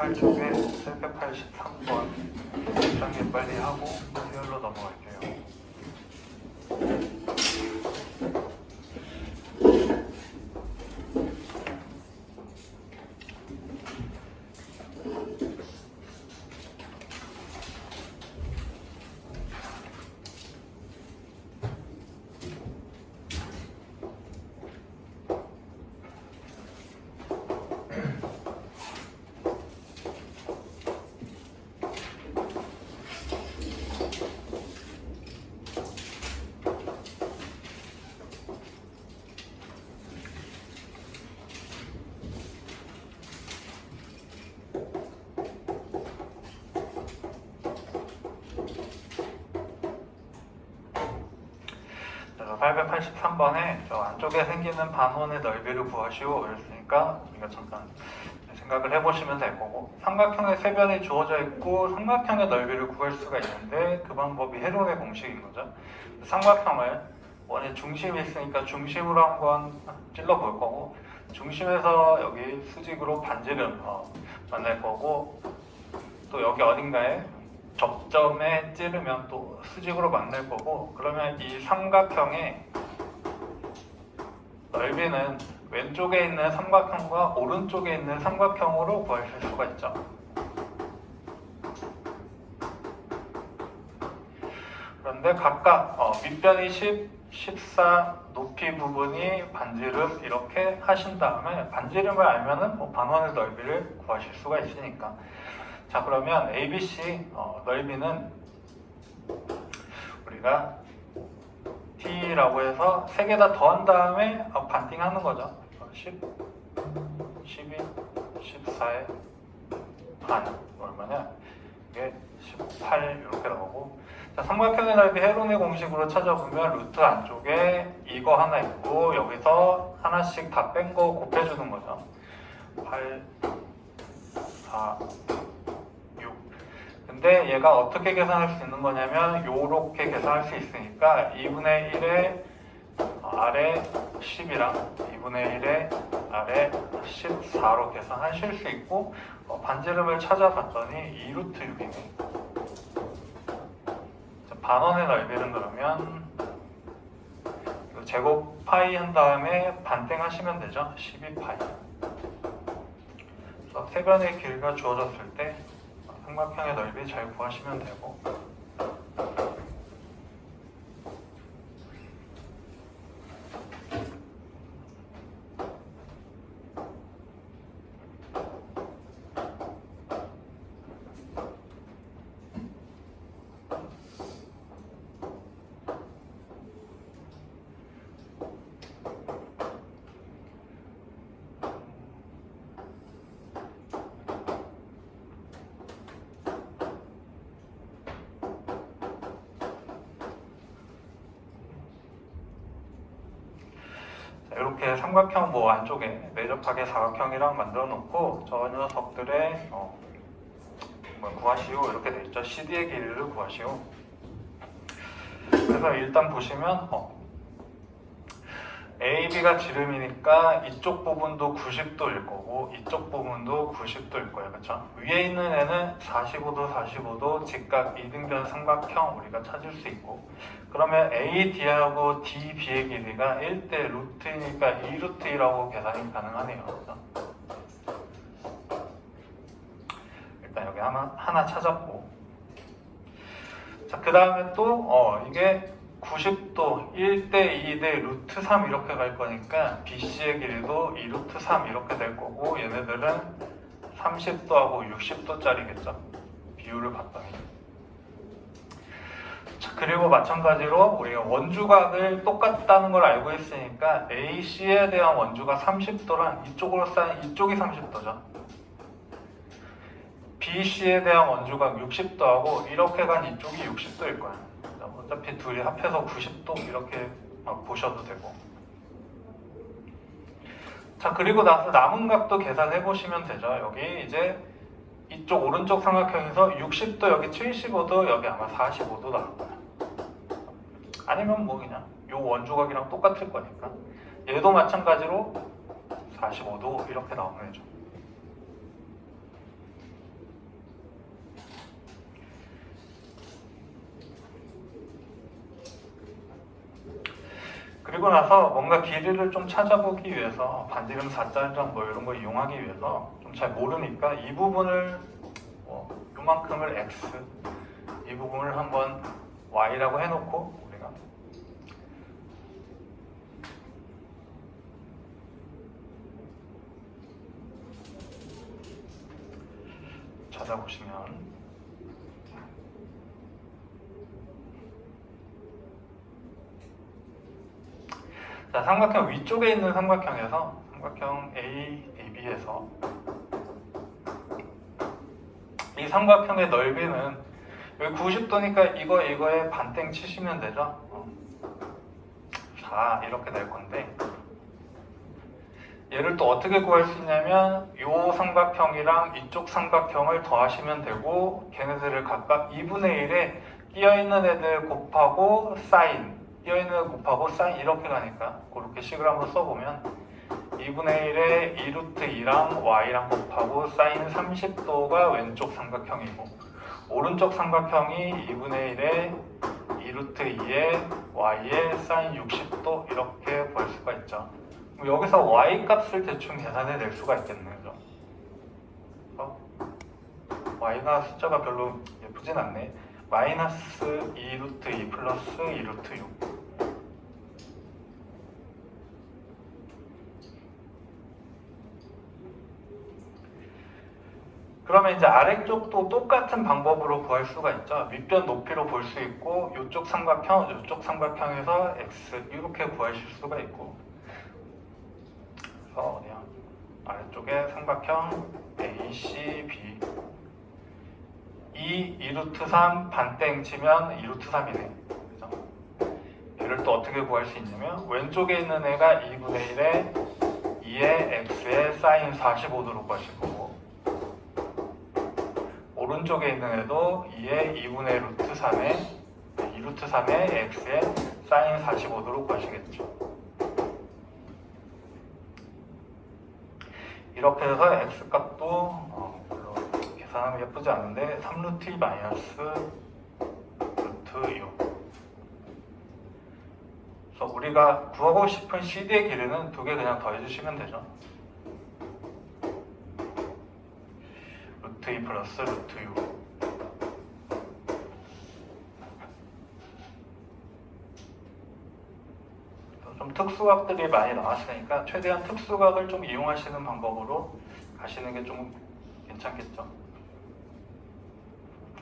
8 쪽에 783번 단계 빨리 하고 수열로 넘어갈게요. 그래서 883번에 저 안쪽에 생기는 반원의 넓이를 구하시오 그랬으니까 우리가 잠깐 생각을 해보시면 될 거고, 삼각형의 세 변이 주어져 있고 삼각형의 넓이를 구할 수가 있는데 그 방법이 헤론의 공식인 거죠. 삼각형을 원의 중심이 있으니까 중심으로 한번 찔러 볼 거고, 중심에서 여기 수직으로 반지름 만날 거고, 또 여기 어딘가에 접점에 찌르면 또 수직으로 만날 거고, 그러면 이 삼각형의 넓이는 왼쪽에 있는 삼각형과 오른쪽에 있는 삼각형으로 구하실 수가 있죠. 그런데 각각 밑변이 10, 14 높이 부분이 반지름 이렇게 하신 다음에 반지름을 알면은 반원의 넓이를 구하실 수가 있으니까. 자, 그러면 ABC 넓이는 우리가 T라고 해서 세 개 다 더한 다음에 반띵하는 거죠. 10, 12, 14의 반 얼마냐? 이게 18 이렇게 나오고. 자, 삼각형의 넓이 헤론의 공식으로 찾아보면 루트 안쪽에 이거 하나 있고 여기서 하나씩 다 뺀 거 곱해주는 거죠. 8, 4, 6. 근데 얘가 어떻게 계산할 수 있는 거냐면 요렇게 계산할 수 있으니까 2분의 1에 아래 10이랑 2분의 1에 아래 14로 계산하실 수 있고, 반지름을 찾아봤더니 2루트 6이네. 반원의 넓이는 그러면 제곱 파이 한 다음에 반땡하시면 되죠. 12파이. 그래서 세 변의 길이가 주어졌을 때 삼각형의 넓이 잘 구하시면 되고, 이렇게 삼각형 안쪽에 내접하게 사각형이랑 만들어 놓고 저 녀석들의 구하시오 이렇게 돼 있죠. CD의 길이를 구하시오. 그래서 일단 보시면 AB가 지름이니까 이쪽 부분도 90도일 거고 이쪽 부분도 90도일 거예요. 그렇죠? 위에 있는 애는 45도 45도 직각 이등변 삼각형 우리가 찾을 수 있고, 그러면 AD하고 DB의 길이가 1대 루트이니까 2루트이라고 계산이 가능하네요. 그렇죠? 일단 여기 하나 찾았고, 자, 그 다음에 또 이게 90도 1대 2대 루트 3 이렇게 갈 거니까 BC의 길이도 2루트 3 이렇게 될 거고, 얘네들은 30도하고 60도짜리겠죠. 비율을 봤더니. 자, 그리고 마찬가지로 우리가 원주각을 똑같다는 걸 알고 있으니까 AC에 대한 원주가 30도란 이쪽으로 쌓인 이쪽이 30도죠. BC에 대한 원주각 60도하고 이렇게 간 이쪽이 60도일 거야. 어차피 둘이 합해서 90도 이렇게 보셔도 되고. 자, 그리고 나서 남은 각도 계산해 보시면 되죠. 여기 이제 이쪽 오른쪽 삼각형에서 60도 여기 75도 여기 아마 45도 나올 거야. 아니면 그냥 요 원주각이랑 똑같을 거니까 얘도 마찬가지로 45도 이렇게 나오면 되죠. 그리고 나서 뭔가 길이를 좀 찾아보기 위해서 반지름 4자리랑 뭐 이런 거 이용하기 위해서 좀 잘 모르니까 이 부분을 요만큼을 x, 이 부분을 한번 y라고 해놓고 우리가 찾아보시면 자, 삼각형 위쪽에 있는 삼각형에서 삼각형 A, AB에서 이 삼각형의 넓이는 여기 90도니까 이거에 반땡 치시면 되죠. 4 이렇게 될 건데 얘를 또 어떻게 구할 수 있냐면 이 삼각형이랑 이쪽 삼각형을 더하시면 되고 걔네들을 각각 2분의 1에 끼어있는 애들 곱하고 사인, 끼어있는 애들 곱하고 사인 이렇게 가니까 그렇게 식을 한번 써보면 2분의 1에 2루트 2랑 y랑 곱하고 사인 30도가 왼쪽 삼각형이고 오른쪽 삼각형이 2분의 1에 2루트 2에 y에 사인 60도 이렇게 구할 수가 있죠. 여기서 y 값을 대충 계산해 낼 수가 있겠네요. y가 숫자가 별로 예쁘진 않네. 마이너스 2루트 2 플러스 2루트 6. 그러면 이제 아래쪽도 똑같은 방법으로 구할 수가 있죠. 밑변 높이로 볼 수 있고 이쪽 삼각형에서 x 이렇게 구하실 수가 있고 그래서 어디야? 아래쪽에 삼각형 ACB 2루트 3 반땡 치면 2루트 3이네. 그죠? 얘를 또 어떻게 구할 수 있냐면 왼쪽에 있는 애가 2분의 1에 2의 x에 사인 45도로 구하실 거고 오른쪽에 있는 애도 2의 2분의 루트 3에 2루트 3의 x에 사인 45도로 구하시겠죠. 이렇게 해서 x값도 물론 계산하면 예쁘지 않은데 3루트 2 마이너스 루트 6. 그래서 우리가 구하고 싶은 CD의 길이는 두 개 그냥 더해주시면 되죠. 루트 2 플러스 루트 6. 좀 특수각들이 많이 나왔으니까 최대한 특수각을 좀 이용하시는 방법으로 가시는 게 좀 괜찮겠죠.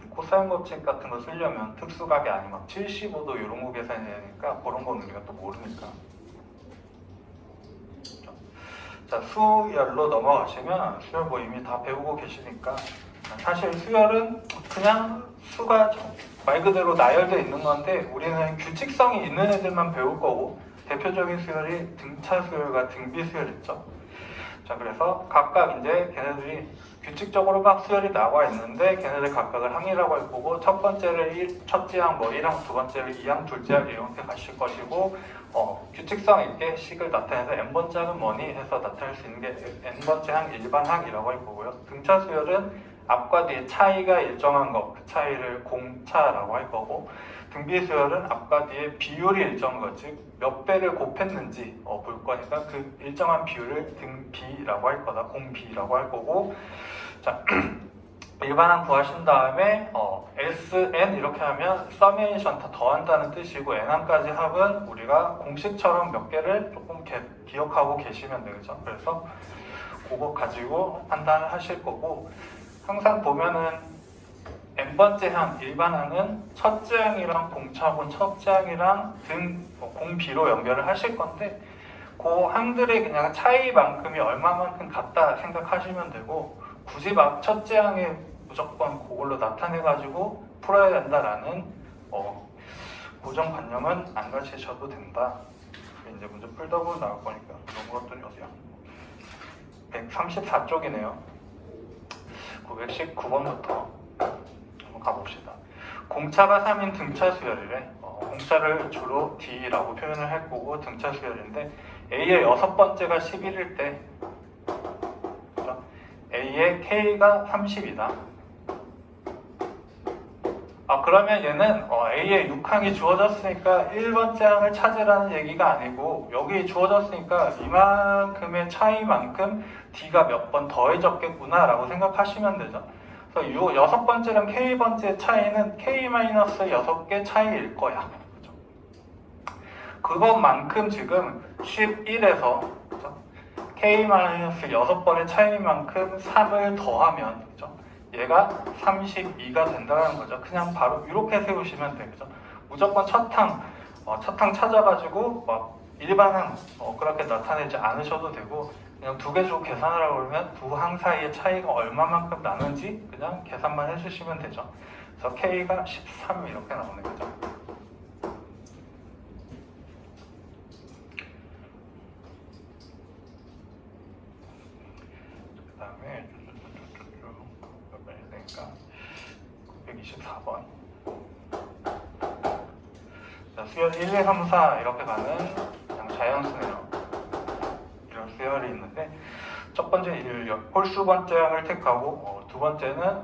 코사인 법칙 같은 거 쓰려면 특수각이 아니면 75도 이런 거 계산해야 되니까 그런 거는 우리가 또 모르니까. 자, 수열로 넘어가시면 수열 뭐 이미 다 배우고 계시니까 사실 수열은 그냥 수가 말 그대로 나열되어 있는 건데 우리는 규칙성이 있는 애들만 배울 거고 대표적인 수열이 등차 수열과 등비 수열 있죠. 자, 그래서 각각 이제 걔네들이 규칙적으로 막 수열이 나와 있는데 걔네들 각각을 항이라고 할 거고 첫 번째를 첫째 항 뭐 1항, 두 번째를 2항, 둘째 항 이렇게 가실 것이고 규칙성 있게 식을 나타내서 n번째 항은 뭐니 해서 나타낼 수 있는 게 n번째 항, 일반항이라고 할 거고요. 등차 수열은 앞과 뒤의 차이가 일정한 거, 그 차이를 공차라고 할 거고 등비 수열은 앞과 뒤의 비율이 일정한 거, 즉 몇 배를 곱했는지 볼 거니까 그 일정한 비율을 등비라고 할 거다, 공비라고 할 거고 자 일반항 구하신 다음에 SN 이렇게 하면 서메이션 다 더한다는 뜻이고 n항까지 합은 우리가 공식처럼 몇 개를 조금 기억하고 계시면 되겠죠. 그래서 그거 가지고 판단을 하실 거고 항상 보면은 n번째 항, 일반항은 첫째 항이랑 공차분 첫째 항이랑 공비로 연결을 하실 건데 그 항들의 그냥 차이만큼이 얼마만큼 같다 생각하시면 되고 굳이 막 첫째 항에 무조건 그걸로 나타내가지고 풀어야 된다라는 고정관념은 안 가지셔도 된다. 이제 문제 풀다 보면 나올 거니까 넘어갔더니 어디야? 134쪽이네요. 919번부터 한번 가봅시다. 공차가 3인 등차 수열이래. 공차를 주로 D라고 표현을 할 거고 등차 수열인데 A의 6번째가 11일 때 A의 K가 30이다. 그러면 얘는 A에 6항이 주어졌으니까 1번째 항을 찾으라는 얘기가 아니고 여기 주어졌으니까 이만큼의 차이만큼 D가 몇 번 더해졌겠구나 라고 생각하시면 되죠. 그래서 이 6번째랑 K번째 차이는 K-6개 차이일 거야. 그죠? 그것만큼 지금 11에서 K-6번의 차이만큼 3을 더하면 그죠? 얘가 32가 된다는 거죠. 그냥 바로 이렇게 세우시면 되죠. 무조건 첫항 찾아가지고 막 일반항 그렇게 나타내지 않으셔도 되고 그냥 두 개 주고 계산하라고 그러면 두 항 사이의 차이가 얼마만큼 나는지 그냥 계산만 해주시면 되죠. 그래서 K가 13 이렇게 나오는 거죠. 그 다음에 924번. 자, 수열 1, 2, 3, 4 이렇게 가는 그냥 자연수네요. 이런 수열이 있는데 첫 번째 홀수 번째항을 택하고 두 번째는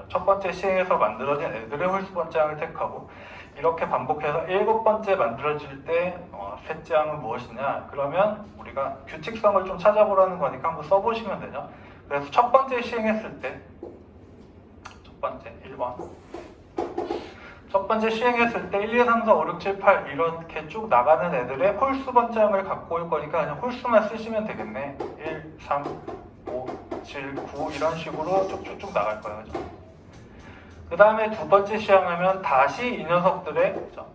첫 번째 시행에서 만들어진 애들의 홀수 번째항을 택하고 이렇게 반복해서 7번째 만들어질 때 셋째 항은 무엇이냐? 그러면 우리가 규칙성을 좀 찾아보라는 거니까 한번 써보시면 되죠. 그래서 첫 번째 시행했을 때 첫 번째 1번 첫 번째 시행했을 때 1, 2, 3, 4, 5, 6, 7, 8 이렇게 쭉 나가는 애들의 홀수 번째항을 갖고 올 거니까 그냥 홀수만 쓰시면 되겠네. 1, 3, 5, 7, 9 이런 식으로 쭉쭉쭉 나갈 거예요. 그죠? 그 다음에 두 번째 시행하면 다시 이 녀석들의 그죠?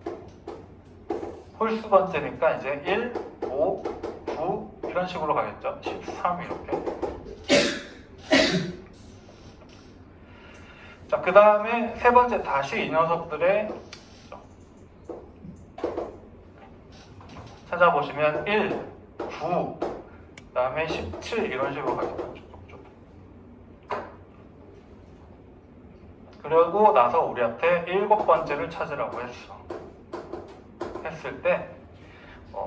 홀수 번째니까 이제 1, 5, 9 이런 식으로 가겠죠. 13 이렇게. 자, 그 다음에 세 번째 다시 이 녀석들의 찾아보시면 1, 9, 그 다음에 17 이런 식으로 가겠죠. 쭉쭉쭉. 그리고 나서 우리한테 7번째를 찾으라고 했을 때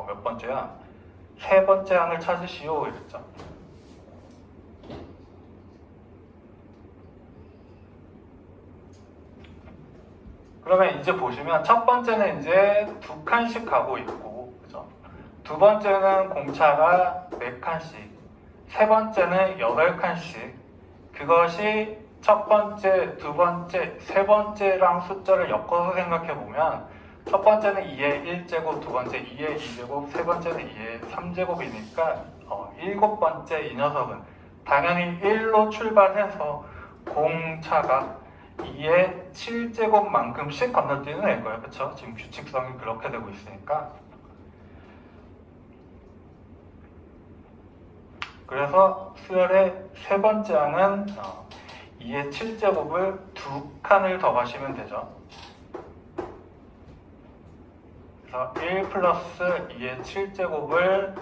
몇 번째야? 세 번째 항을 찾으시오 이랬죠. 그러면 이제 보시면 첫 번째는 이제 2칸씩 가고 있고, 그죠? 두 번째는 공차가 4칸씩, 세 번째는 8칸씩. 그것이 첫 번째, 두 번째, 세 번째랑 숫자를 엮어서 생각해 보면 첫 번째는 2의 1제곱, 두 번째 2의 2제곱, 세 번째는 2의 3제곱이니까 7번째 이 녀석은 당연히 1로 출발해서 공차가 2의 7제곱만큼씩 건너뛰는 애일 거예요. 그쵸? 지금 규칙성이 그렇게 되고 있으니까. 그래서 수열의 세 번째 항은 2의 7제곱을 2칸을 더 가시면 되죠. 그래서 1 플러스 2의 7제곱을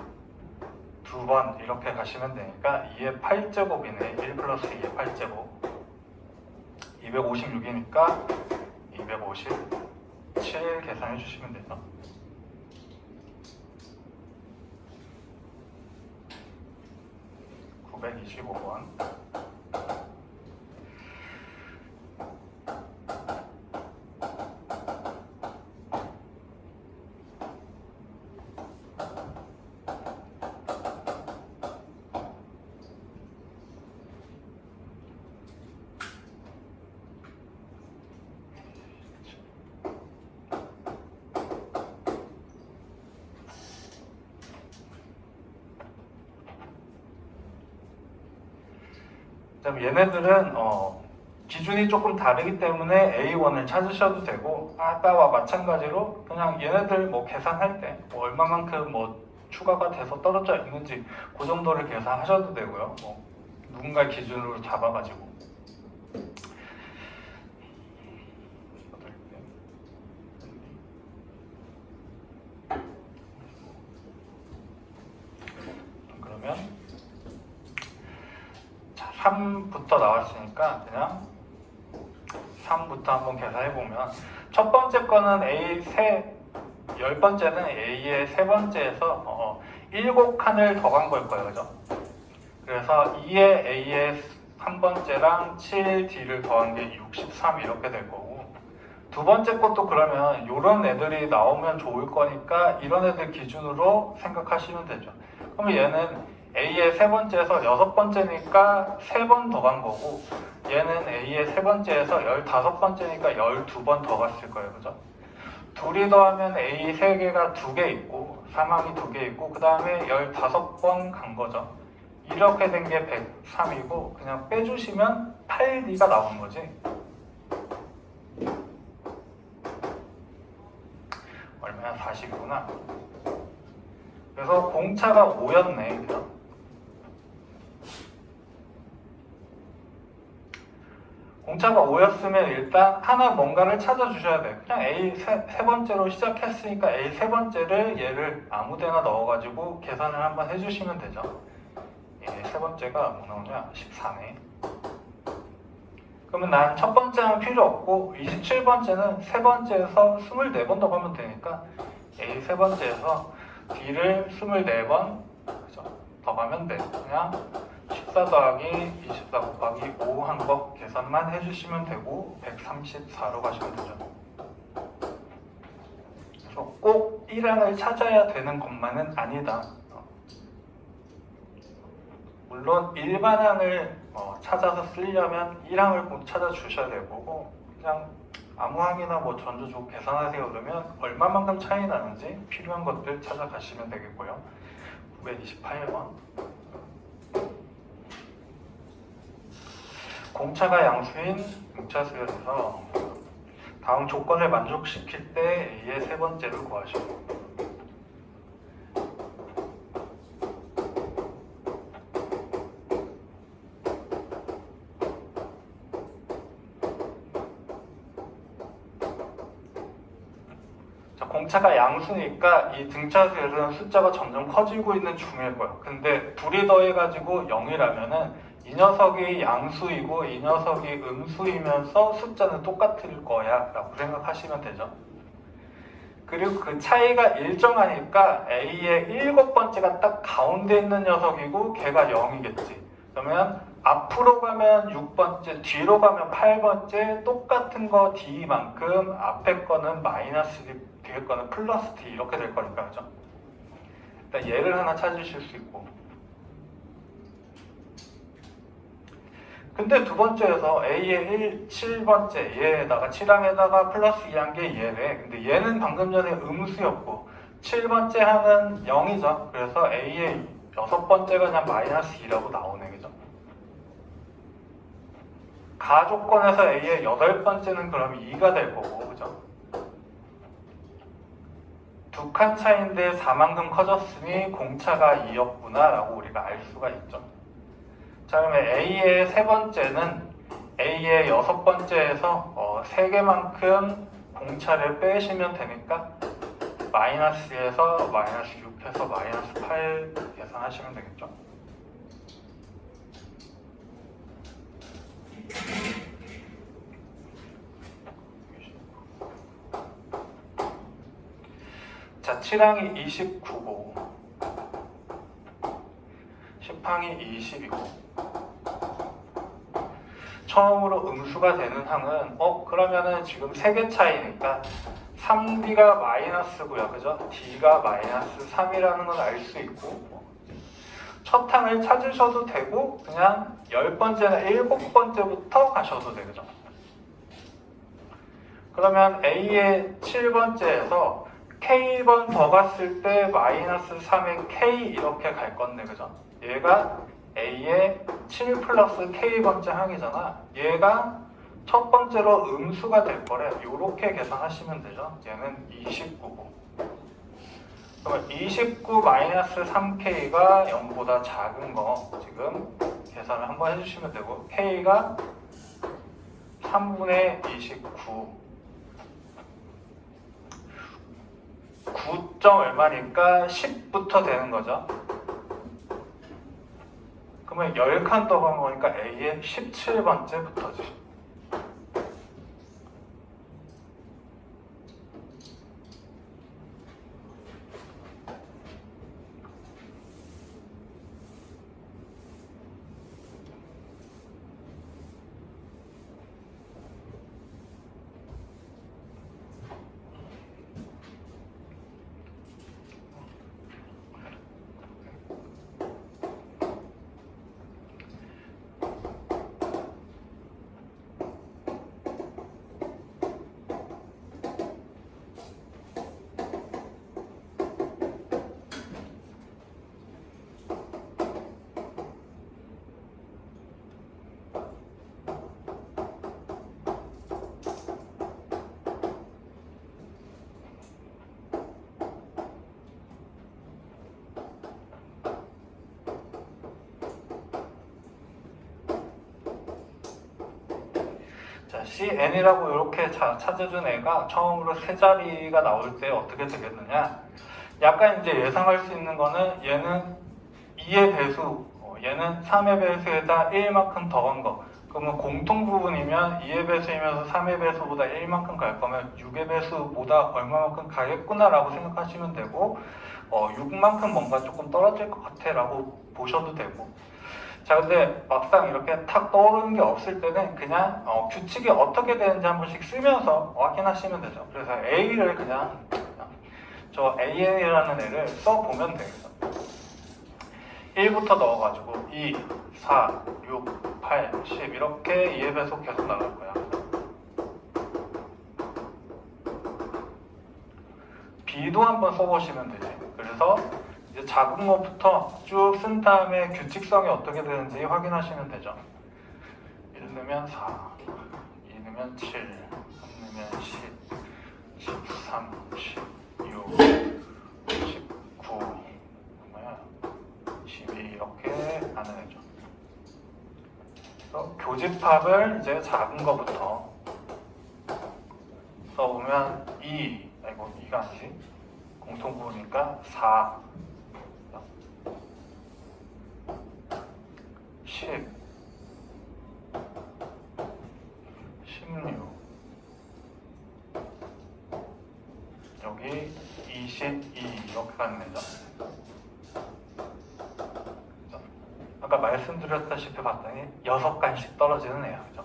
2번 이렇게 가시면 되니까 2의 8제곱이네. 1 플러스 2의 8제곱 256이니까 257 계산해 주시면 되죠. (925번) 얘네들은 기준이 조금 다르기 때문에 A1을 찾으셔도 되고 아까와 마찬가지로 그냥 얘네들 계산할 때 얼마만큼 추가가 돼서 떨어져 있는지 그 정도를 계산하셔도 되고요. 누군가의 기준으로 잡아가지고 그러면 3부터 나왔으니까 그냥 3부터 한번 계산해보면 첫 번째 거는 A 10번째는 A의 세 번째에서 7칸을 더 간 걸 거예요. 그죠? 그래서 2의 A의 한 번째랑 7D를 더한 게 63 이렇게 될 거고 두 번째 것도 그러면 이런 애들이 나오면 좋을 거니까 이런 애들 기준으로 생각하시면 되죠. 그러면 얘는 A의 세 번째에서 여섯 번째니까 세 번 더 간 거고, 얘는 A의 세 번째에서 15번째니까 12번 더 갔을 거예요. 그죠? 둘이 더하면 A 세 개가 두 개 있고, 사망이 두 개 있고, 그 다음에 15번 간 거죠. 이렇게 된 게 103이고, 그냥 빼주시면 8D가 나온 거지. 얼마야? 40이구나. 그래서 공차가 5였네. 그죠? 공차가 5였으면 일단 하나 뭔가를 찾아주셔야 돼요. 그냥 A 세 번째로 시작했으니까 A 세 번째를 얘를 아무데나 넣어가지고 계산을 한번 해주시면 되죠. 얘 세 번째가 뭐 나오냐? 14네. 그러면 난 첫 번째는 필요 없고 27번째는 세 번째에서 24번 더 가면 되니까 A 세 번째에서 D를 24번 더 가면 돼. 그냥 14 더하기 24 곱하기 5 한 거 계산만 해주시면 되고 134로 가시면 되죠. 그래서 꼭 1항을 찾아야 되는 것만은 아니다. 물론 일반항을 찾아서 쓰려면 1항을 꼭 찾아주셔야 될 거고, 그냥 아무 항이나 뭐 전조 조 계산하세요 그러면 얼마만큼 차이 나는지 필요한 것들 찾아가시면 되겠고요. 928번. 공차가 양수인 등차수열에서 다음 조건을 만족시킬 때 A의 세 번째를 구하시고, 공차가 양수니까 이 등차수열은 숫자가 점점 커지고 있는 중일 거예요. 근데 둘이 더해가지고 0이라면은 이 녀석이 양수이고 이 녀석이 음수이면서 숫자는 똑같을 거야 라고 생각하시면 되죠. 그리고 그 차이가 일정하니까 A의 7번째가 딱 가운데 있는 녀석이고 걔가 0이겠지. 그러면 앞으로 가면 6번째, 뒤로 가면 8번째, 똑같은 거 D만큼 앞에 거는 마이너스 D, 뒤에 거는 플러스 D 이렇게 될 거니까, 그죠? 일단 얘를 하나 찾으실 수 있고. 근데 두 번째에서 A의 7번째, 얘에다가 7항에다가 플러스 2한 게 얘래. 근데 얘는 방금 전에 음수였고, 7번째 항은 0이죠. 그래서 A의 6번째가 그냥 마이너스 2라고 나오네, 그죠? 가조건에서 A의 8번째는 그럼 2가 될 거고, 그죠? 두 칸 차이인데 4만큼 커졌으니 공차가 2였구나 라고 우리가 알 수가 있죠. 자, 그러면 A의 세 번째는 A의 6번째에서 3개만큼 공차를 빼시면 되니까 마이너스에서 마이너스 6해서 마이너스 8 계산하시면 되겠죠. 자, 7항이 29고 10항이 20이고 처음으로 음수가 되는 항은 그러면은 지금 3개 차이니까 3D가 마이너스고요, 그죠? D가 마이너스 3이라는 걸 알 수 있고 첫 항을 찾으셔도 되고 그냥 10번째나 7번째부터 가셔도 되죠. 그러면 A의 7번째에서 K번 더 갔을 때 마이너스 3의 K 이렇게 갈 건데, 그죠? 얘가 A의 7 플러스 K번째 항이잖아. 얘가 첫 번째로 음수가 될 거래. 이렇게 계산하시면 되죠. 얘는 29고. 그러면 29 마이너스 3K가 0보다 작은 거 지금 계산을 한번 해주시면 되고, K가 3분의 29. 9점 얼마니까 10부터 되는 거죠. 그러면 10칸 더 간 거니까 A의 17번째부터지. CN이라고 이렇게 찾아준 애가 처음으로 세 자리가 나올 때 어떻게 되겠느냐? 약간 이제 예상할 수 있는 거는 얘는 2의 배수, 얘는 3의 배수에다 1만큼 더한 거. 그러면 공통 부분이면 2의 배수이면서 3의 배수보다 1만큼 갈 거면 6의 배수보다 얼마만큼 가겠구나라고 생각하시면 되고 6만큼 뭔가 조금 떨어질 것 같아 라고 보셔도 되고. 자, 근데 막상 이렇게 탁 떠오르는 게 없을 때는 그냥 규칙이 어떻게 되는지 한 번씩 쓰면서 확인하시면 되죠. 그래서 A를 그냥 저 AN이라는 애를 써보면 되겠죠. 1부터 넣어가지고 2, 4, 6, 8, 10 이렇게 2의 배속 계속 나갈 거야. B도 한번 써보시면 되지. 그래서 이제 작은 것부터 쭉 쓴 다음에 규칙성이 어떻게 되는지 확인하시면 되죠. 1 넣으면 4, 2 넣으면 7, 3 넣으면 10, 13, 16, 19, 12 이렇게 나눠내죠. 그래서 교집합을 이제 작은 거부터 써보면 2, 아이고 2가 아니지, 공통부호니까 4, 10, 16, 여기 22 이렇게 가는 애죠. 아까 말씀드렸다시피 봤더니 6간씩 떨어지는 애야. 그죠?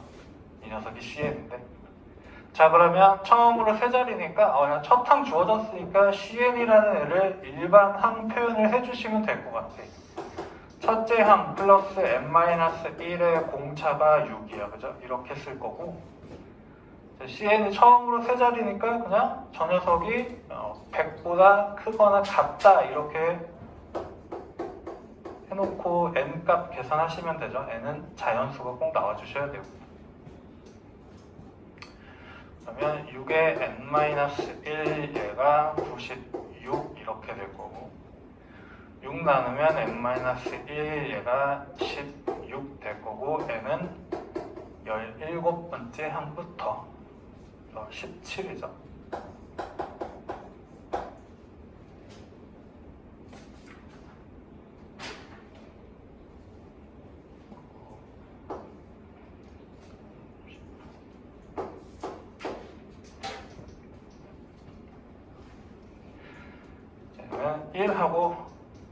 이 녀석이 CN인데. 자, 그러면 처음으로 세 자리니까 그냥 첫 항 주어졌으니까 CN이라는 애를 일반 항 표현을 해주시면 될 것 같아. 첫째 항 플러스 n-1의 공차가 6이야. 그죠? 이렇게 쓸 거고, CN이 처음으로 세 자리니까 그냥 저 녀석이 100보다 크거나 같다 이렇게 해놓고 n값 계산하시면 되죠. n은 자연수가 꼭 나와주셔야 되고. 그러면 6의 n-1 얘가 96 이렇게 될 거고, 6 나누면 n-1 얘가 16 될 거고, n은 17번째 항부터 17이죠. 그러면 1하고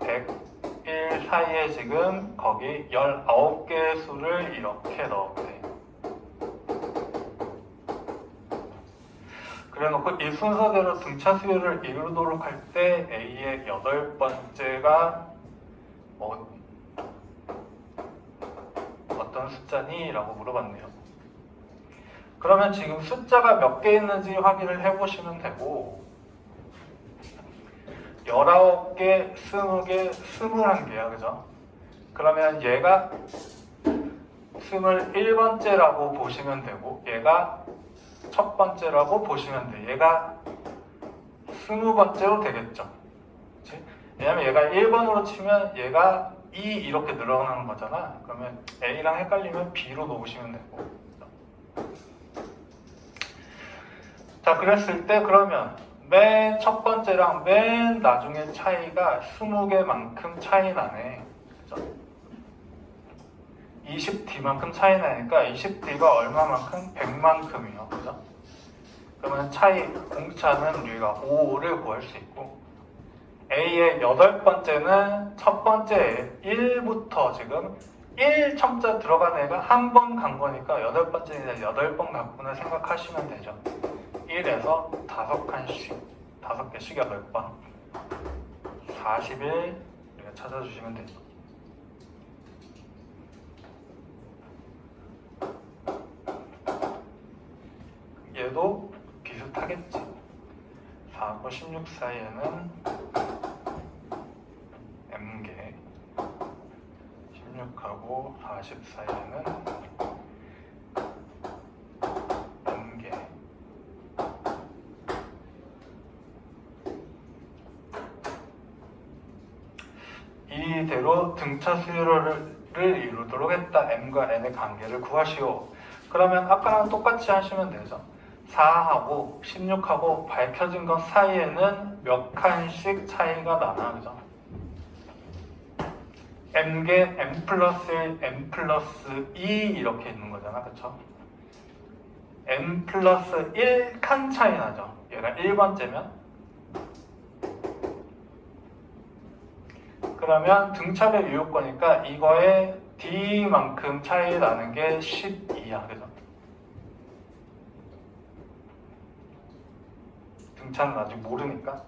101 사이에 지금 거기 19개의 수를 이렇게 넣으면 그래놓고 이 순서대로 등차 수열을 이루도록 할 때 A의 8번째가 어떤 숫자니? 라고 물어봤네요. 그러면 지금 숫자가 몇 개 있는지 확인을 해보시면 되고, 19개, 20개, 21개야. 그죠? 그러면 얘가 21번째라고 보시면 되고, 얘가 첫 번째라고 보시면 돼. 얘가 20번째로 되겠죠. 그치? 왜냐면 얘가 1번으로 치면 얘가 2 이렇게 늘어나는 거잖아. 그러면 A랑 헷갈리면 B로 놓으시면 되고. 자, 그랬을 때 그러면 맨 첫 번째랑 맨 나중에 차이가 20개만큼 차이 나네. 그죠? 20D만큼 차이 나니까 20D가 얼마만큼? 100만큼이요. 그죠? 그러면 차이, 공차는 우리가 5를 구할 수 있고, A의 8번째는 첫 번째 1부터 지금 1 첨자 들어간 애가 한 번 간 거니까 8번째는 8번 갔구나 생각하시면 되죠. 1에서 5칸씩, 5개씩 8번. 41 우리가 찾아주시면 되죠. 얘도 비슷하겠지. 4하고 16 사이에는 M개, 16하고 40 사이에는 N개. 이대로 등차 수열을 이루도록 했다. M과 N의 관계를 구하시오. 그러면 아까랑 똑같이 하시면 되죠. 4하고 16하고 밝혀진 것 사이에는 몇 칸씩 차이가 나나, 그죠? m개 m 플러스 1, m 플러스 2 이렇게 있는 거잖아, 그쵸? m 플러스 1칸 차이 나죠. 얘가 1번째면. 그러면 등차별 유효거니까 이거에 d만큼 차이 나는 게 12야, 그죠? 등차는 아직 모르니까.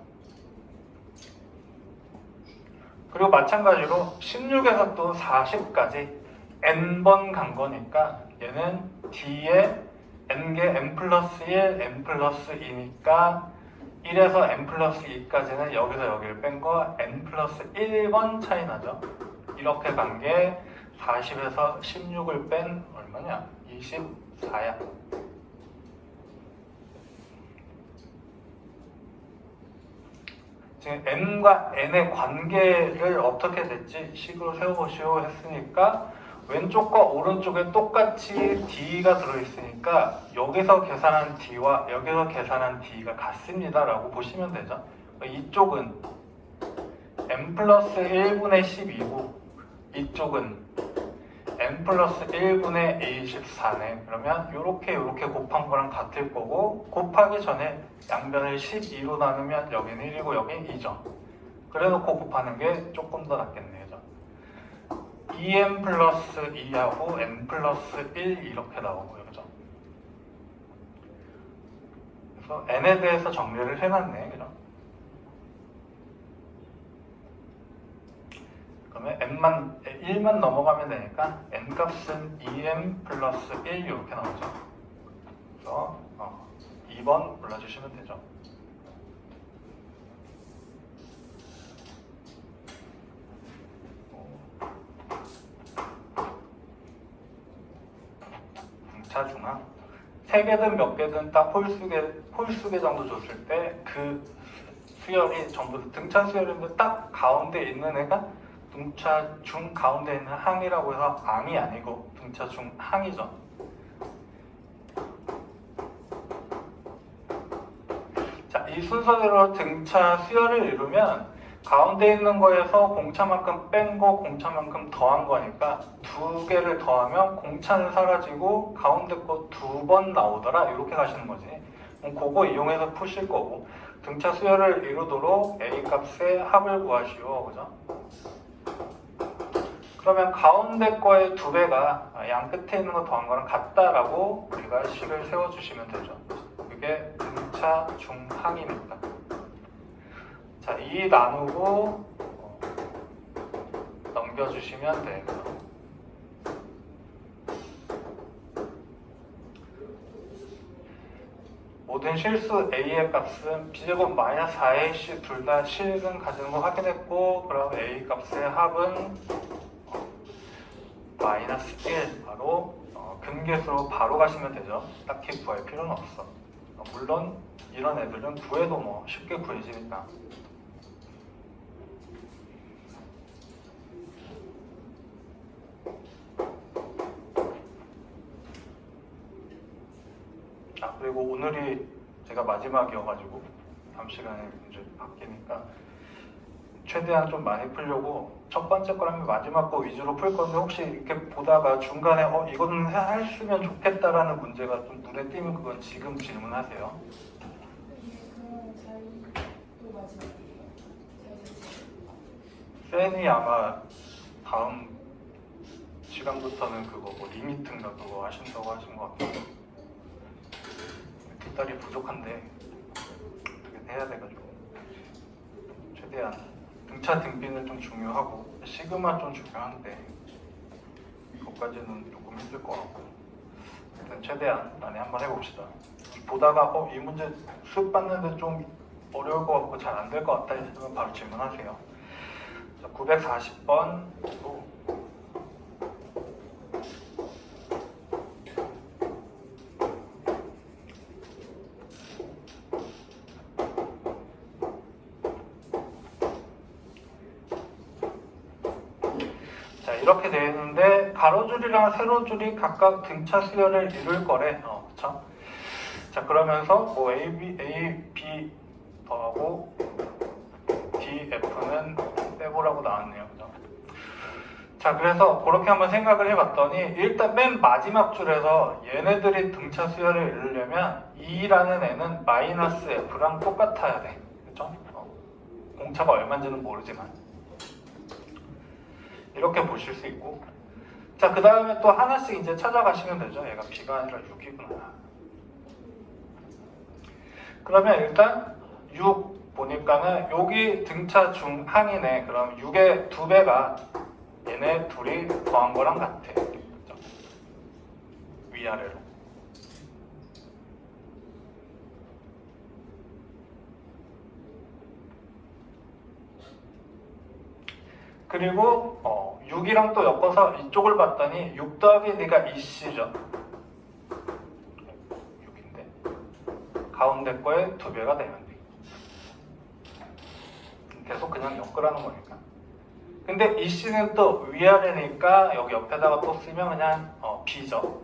그리고 마찬가지로 16에서 또 40까지 n번 간 거니까 얘는 d에 n개 m 플러스 1, m 플러스 2니까 1에서 m 플러스 2까지는 여기서 여기를 뺀 거 n 플러스 1번 차이 나죠. 이렇게 간 게 40에서 16을 뺀 얼마냐? 24야. 지금 m과 n의 관계를 어떻게 됐지? 식으로 세워보시오 했으니까 왼쪽과 오른쪽에 똑같이 d가 들어있으니까 여기서 계산한 d와 여기서 계산한 d가 같습니다 라고 보시면 되죠. 이쪽은 m 플러스 1분의 12고 이쪽은 m 플러스 1분의 a14네. 그러면 이렇게 곱한 거랑 같을 거고 곱하기 전에 양변을 12로 나누면 여기는 1이고 여기는 2죠. 그래놓고 곱하는 게 조금 더 낫겠네요. 2m 플러스 2하고 n 플러스 1 이렇게 나오고요. 그죠? 그래서 n에 대해서 정리를 해놨네. 그죠? 그러면 1만 넘어가면 되니까 n 값은 2m 플러스 1 이렇게 나오죠. 그래서 2번 골라주시면 되죠. 등차 중앙 3개든 몇 개든 딱 홀수개 정도 줬을 때 그 수열이 전부 등차 수열인데 딱 가운데 있는 애가 등차 중 가운데 있는 항이라고 해서 앙이 아니고 등차 중 항이죠. 자, 이 순서대로 등차 수열을 이루면 가운데 있는 거에서 공차만큼 뺀 거, 공차만큼 더한 거니까 2개를 더하면 공차는 사라지고 가운데 거 2번 나오더라 이렇게 가시는 거지. 그럼 그거 이용해서 푸실 거고 등차 수열을 이루도록 A 값의 합을 구하시오. 그죠? 그러면 가운데 거의 2배가 양 끝에 있는 거 더한 거랑 같다라고 우리가 식을 세워주시면 되죠. 그게 등차 중항입니다. 자, 2 나누고 넘겨주시면 돼요. 모든 실수 a의 값은 b제곱 마이너스 4ac 둘 다 실근 가지는 거 확인했고 그럼 a 값의 합은 마이너스 1 바로 근계수로 바로 가시면 되죠. 딱히 구할 필요는 없어. 물론 이런 애들은 구해도 뭐 쉽게 구해지니까. 그리고 오늘이 제가 마지막이어가지고 다음 시간에 이제 바뀌니까 최대한 좀 많이 풀려고 첫 번째 거라면 마지막 거 위주로 풀 건데 혹시 이렇게 보다가 중간에 이거는 했으면 좋겠다라는 문제가 좀 눈에 띄면 그건 지금 질문하세요. 쌤이 아마 다음 시간부터는 그거 뭐 리미트인가 그거 하신다고 하신 것 같아요. 두 달이 부족한데 어떻게 해야 돼가지고 최대한 등차 등비는 좀 중요하고 시그마 좀 중요한데 그것까지는 조금 힘들 것 같고 일단 최대한 많이 한번 해봅시다. 보다가 이 문제 수업 봤는데 좀 어려울 것 같고 잘 안 될 것 같다 했으면 바로 질문하세요. 자, 940번 이렇게 되어 있는데 가로줄이랑 세로줄이 각각 등차 수열을 이룰 거래. 그쵸? 자, 그러면서 뭐 A, B 더하고 D, F는 빼보라고 나왔네요. 그죠? 자, 그래서 그렇게 한번 생각을 해봤더니 일단 맨 마지막 줄에서 얘네들이 등차 수열을 이루려면 E라는 애는 마이너스 F랑 똑같아야 돼. 그쵸? 공차가 얼마인지는 모르지만 이렇게 보실 수 있고, 자, 그 다음에 또 하나씩 이제 찾아가시면 되죠. 얘가 B가 아니라 6이구나. 그러면 일단 6 보니까는 여기 등차 중항이네. 그럼 6의 2배가 얘네 둘이 더한 거랑 같아. 그렇죠? 위아래로. 그리고 6이랑 또 엮어서 이쪽을 봤더니 6 더하기 네가 2C죠. 6인데 가운데 거에 2배가 되면 돼. 계속 그냥 엮으라는 거니까. 근데 EC는 또 위아래니까 여기 옆에다가 또 쓰면 그냥 B죠.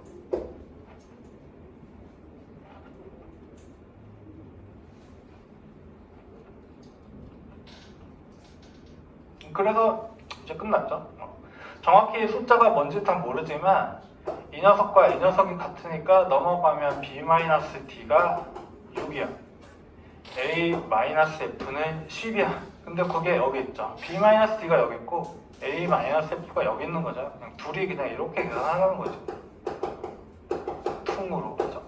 그래서 이제 끝났죠. 정확히 숫자가 뭔지 다 모르지만 이 녀석과 이 녀석이 같으니까 넘어가면 B-D가 6이야. A-F는 10이야. 근데 그게 여기 있죠. B-D가 여기 있고 A-F가 여기 있는 거죠. 그냥 둘이 그냥 이렇게 계산하는 거죠. 퉁으로. 그죠?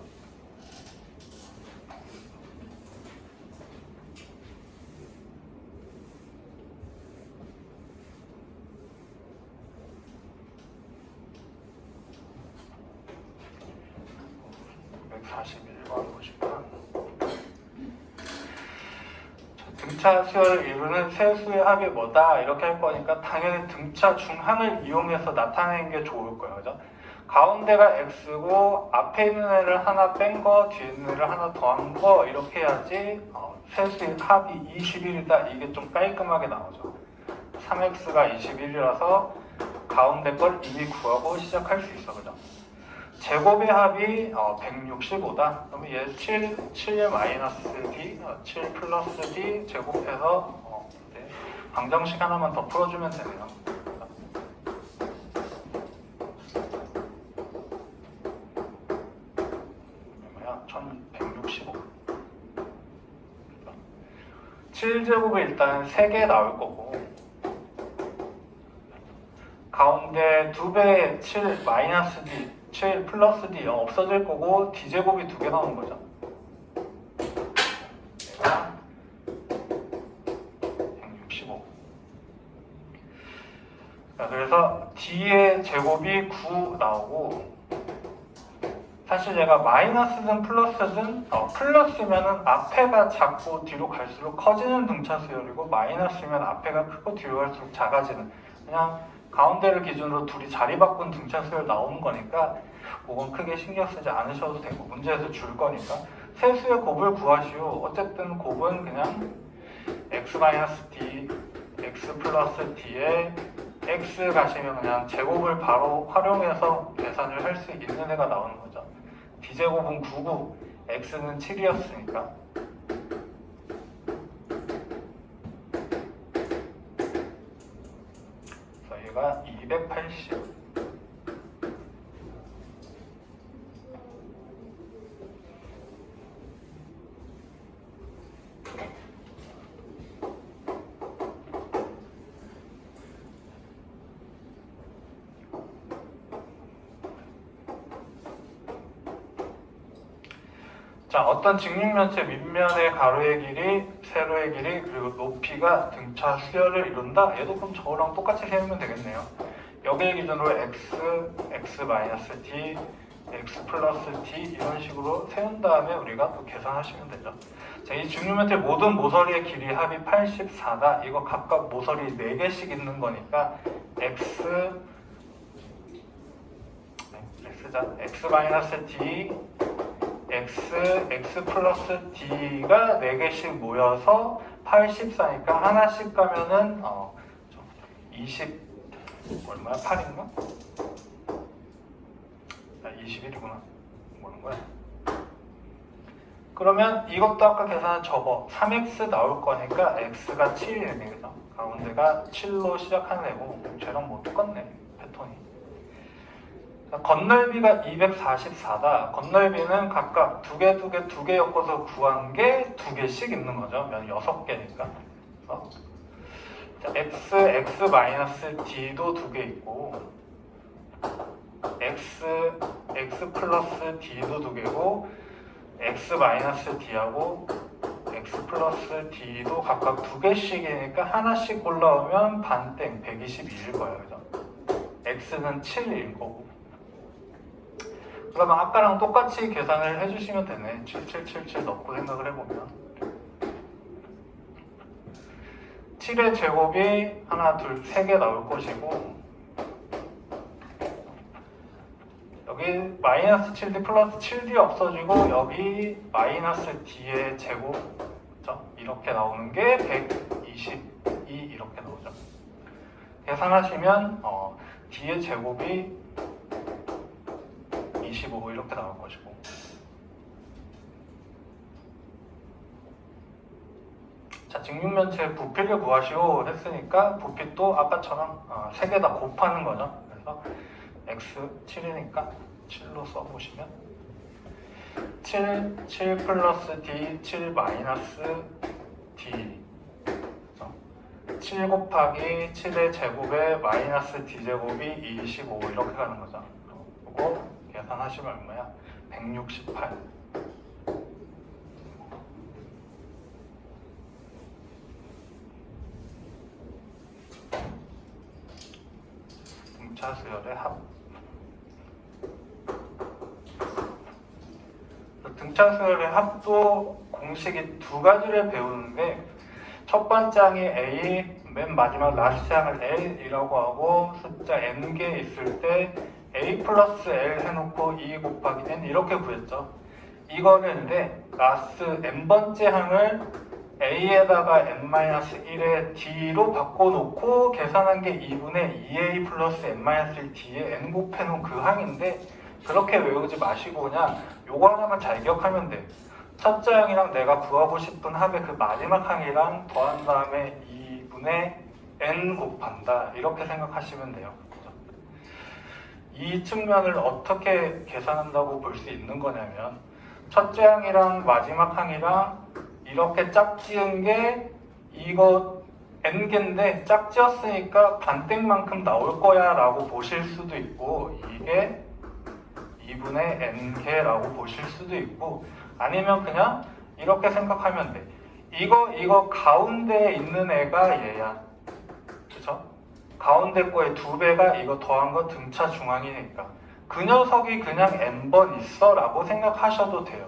등차 수열을 이루는 세 수의 합이 뭐다 이렇게 할 거니까 당연히 등차 중항을 이용해서 나타내는 게 좋을 거예요. 그죠? 가운데가 x고 앞에 있는 애를 하나 뺀 거, 뒤에 있는 애를 하나 더한 거 이렇게 해야지 세 수의 합이 21이다 이게 좀 깔끔하게 나오죠. 3x가 21이라서 가운데 걸 이미 구하고 시작할 수 있어. 그죠? 제곱의 합이 165다. 그러면 얘 7 마이너스 D, 7 플러스 D 제곱해서 방정식 하나만 더 풀어주면 되네요. 얼마야? 1165. 7제곱이 일단 3개 나올 거고 가운데 2배의 7 마이너스 D 7 플러스 D 없어질 거고 D제곱이 2개 나오는 거죠. 얘가 165. 자, 그래서 D의 제곱이 9 나오고 사실 얘가 마이너스든 플러스든 플러스면은 앞에가 작고 뒤로 갈수록 커지는 등차 수열이고 마이너스면 앞에가 크고 뒤로 갈수록 작아지는 그냥 가운데를 기준으로 둘이 자리 바꾼 등차 수열 나오는 거니까 그건 크게 신경 쓰지 않으셔도 되고 문제에서 줄 거니까 세수의 곱을 구하시오. 어쨌든 곱은 그냥 x-d, x 플러스 d에 x 가시면 그냥 제곱을 바로 활용해서 계산을 할 수 있는 애가 나오는 거죠. d제곱은 9고 x는 7이었으니까 얘가 280. 자, 어떤 직육면체 밑면의 가로의 길이, 세로의 길이, 그리고 높이가 등차 수열을 이룬다? 얘도 그럼 저거랑 똑같이 세우면 되겠네요. 여기를 기준으로 x-d, x 플러스 d 이런 식으로 세운 다음에 우리가 또 계산하시면 되죠. 자, 이 직육면체 모든 모서리의 길이 합이 84다. 이거 각각 모서리 4개씩 있는 거니까 x x-d x 플러스 d가 4개씩 모여서 84니까 하나씩 가면은 20 얼마야? 8인가? 21이구나. 뭐는 거야? 그러면 이것도 아까 계산한 저거 3x 나올 거니까 x가 7이네. 그죠? 가운데가 7로 시작하는 애고 쟤랑 뭐 똑같네. 패턴이. 건널비가 244다. 건널비는 각각 두 개 엮어서 구한 게 두 개씩 있는 거죠. 6개니까. x d도 두 개 있고 x 플러스 d도 두 개고 x 마이너스 d하고 x 플러스 d도 각각 두 개씩이니까 하나씩 올라오면 반땡 122일 거예요. 그죠? x는 7일 거고. 그러면 아까랑 똑같이 계산을 해주시면 되네. 7777 넣고 생각을 해보면 7의 제곱이 하나, 둘, 세 개 나올 것이고 여기 마이너스 7d 플러스 7d 없어지고 여기 마이너스 d의 제곱 그렇죠? 이렇게 나오는 게 122 이렇게 나오죠. 계산하시면 d의 제곱이 25 이렇게 나올 것이고 자, 직육면체 부피를 구하시오 했으니까 부피도 아까처럼 3개 다 곱하는 거죠. 그래서 x 7이니까 7로 써보시면 7 플러스 d, 7 마이너스 d 7 곱하기 7의 제곱에 마이너스 d 제곱이 25 이렇게 가는 거죠. 그리고 계산하시면 얼마야? 168 등차 수열의 합. 등차 수열의 합도 공식이 두 가지를 배우는데 첫 번째 항이 A, 맨 마지막 라스트 항을 L이라고 하고 숫자 n개 있을 때 A 플러스 L 해놓고 2 곱하기 N 이렇게 구했죠. 이거는 근데 라스트 n번째 항을 A에다가 n-1의 D로 바꿔놓고 계산한 게 2분의 2A 플러스 n-1D에 n 곱해놓은 그 항인데 그렇게 외우지 마시고 그냥 요거 하나만 잘 기억하면 돼. 첫째 항이랑 내가 구하고 싶은 합의 그 마지막 항이랑 더한 다음에 2분의 n 곱한다 이렇게 생각하시면 돼요. 이 측면을 어떻게 계산한다고 볼 수 있는 거냐면 첫째 항이랑 마지막 항이랑 이렇게 짝지은 게 이거 n개인데 짝지었으니까 반땡만큼 나올 거야 라고 보실 수도 있고 이게 2분의 n개라고 보실 수도 있고 아니면 그냥 이렇게 생각하면 돼. 이거 가운데에 있는 애가 얘야. 그쵸? 가운데 거의 2배가 이거 더한 거 등차 중앙이니까 그 녀석이 그냥 n번 있어 라고 생각하셔도 돼요.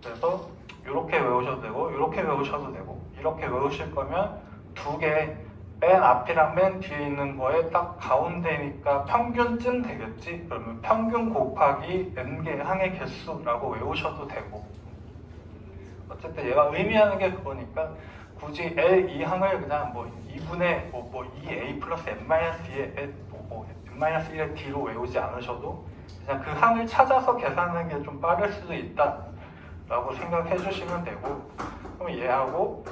그래서 이렇게 외우셔도 되고 이렇게 외우셔도 되고 이렇게 외우실 거면 두 개 맨 앞이랑 맨 뒤에 있는 거에 딱 가운데니까 평균쯤 되겠지? 그러면 평균 곱하기 n개 항의 개수라고 외우셔도 되고 어쨌든 얘가 의미하는 게 그거니까 굳이 L 2항을 그냥 뭐 2분의 2A 플러스 n-2의 n-1의 D로 외우지 않으셔도 그냥 그 항을 찾아서 계산하는 게 좀 빠를 수도 있다 라고 생각해 주시면 되고 그럼 얘하고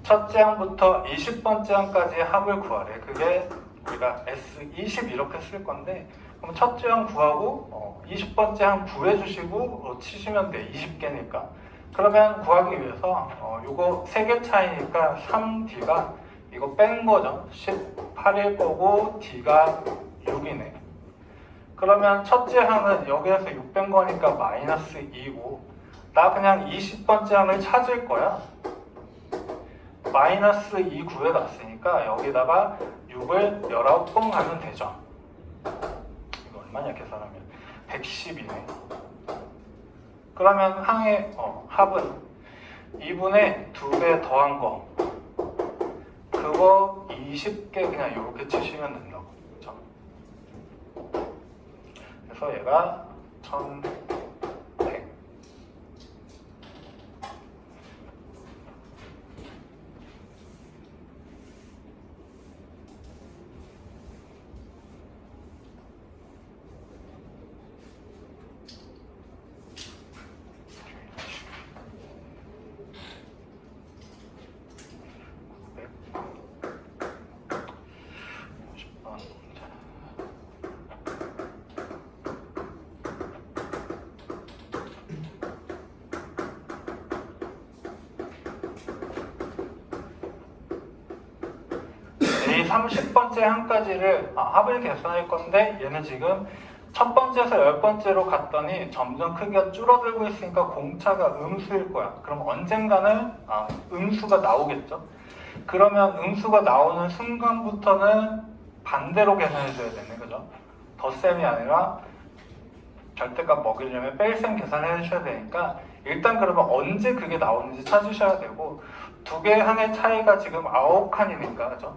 첫째 항부터 20번째 항까지 합을 구하래. 그게 우리가 S20 이렇게 쓸 건데 그럼 첫째 항 구하고 20번째 항 구해주시고 치시면 돼. 20개니까. 그러면 구하기 위해서 요거 3개 차이니까 3D가 이거 뺀 거죠. 18일 거고 D가 6이네. 그러면 첫째 항은 여기에서 6 뺀 거니까 마이너스 2고 나 그냥 20번째 항을 찾을 거야. 마이너스 2 구해놨으니까 여기다가 6을 19번 하면 되죠. 이거 얼마냐 계산하면 110이네. 그러면 항의 합은 2분의 2배 더한 거 그거 20개 그냥 이렇게 치시면 된다고. 그렇죠? 그래서 얘가 1100. A 30번째 한까지를 합을 계산할 건데 얘는 지금 첫 번째에서 10번째로 갔더니 점점 크기가 줄어들고 있으니까 공차가 음수일 거야. 그럼 언젠가는 음수가 나오겠죠. 그러면 음수가 나오는 순간부터는 반대로 계산해줘야 되네, 그죠? 덧셈이 아니라 절대값 먹이려면 뺄셈 계산을 해주셔야 되니까 일단 그러면 언제 그게 나오는지 찾으셔야 되고 두 개의 항의 차이가 지금 9칸이니까 그죠?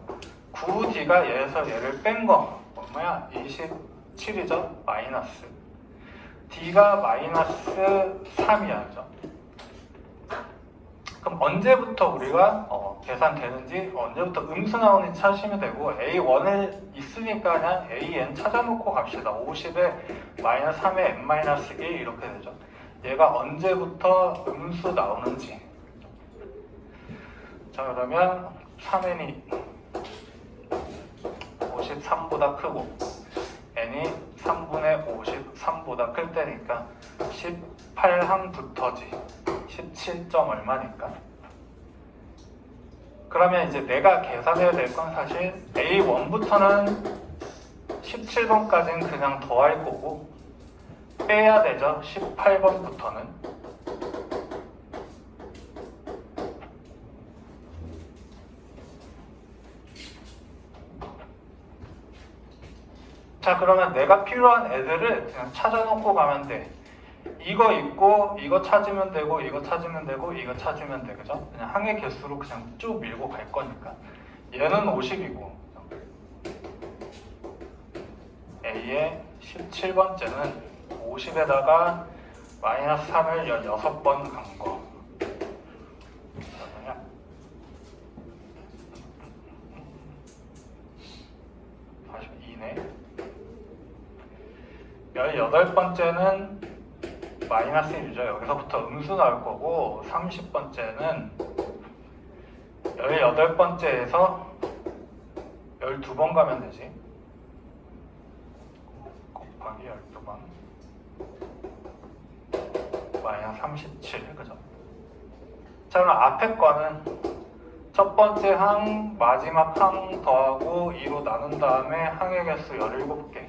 9D가 얘에서 얘를 뺀 거 얼마야? 27이죠? 마이너스 D가 마이너스 3이야 그죠? 그럼 언제부터 우리가 계산되는지 언제부터 음수 나오는지 찾으시면 되고 A1을 있으니까 그냥 AN 찾아놓고 갑시다. 50에 마이너스 3에 N-1 이렇게 되죠. 얘가 언제부터 음수 나오는지. 자 그러면 3n이 53보다 크고 n이 3분의 53보다 클 때니까 18항부터지 17점 얼마니까. 그러면 이제 내가 계산해야 될 건 사실 A1부터는 17번까지는 그냥 더할 거고 빼야 되죠. 18번부터는. 자 그러면 내가 필요한 애들을 그냥 찾아놓고 가면 돼. 이거 있고 이거 찾으면 되고 이거 찾으면 되고 이거 찾으면 돼 그죠? 그냥 항의 개수로 그냥 쭉 밀고 갈 거니까 얘는 50이고 A의 17번째는 50에다가 마이너스 3을 16번 간 거 그러면 42네 18번째는 마이너스 1이죠. 여기서부터 음수 나올 거고 30번째는 18번째에서 12번 가면 되지. 곱하기 12번 마이너스 37 그죠? 자 그럼 앞에 거는 첫 번째 항, 마지막 항 더하고 2로 나눈 다음에 항의 개수 17개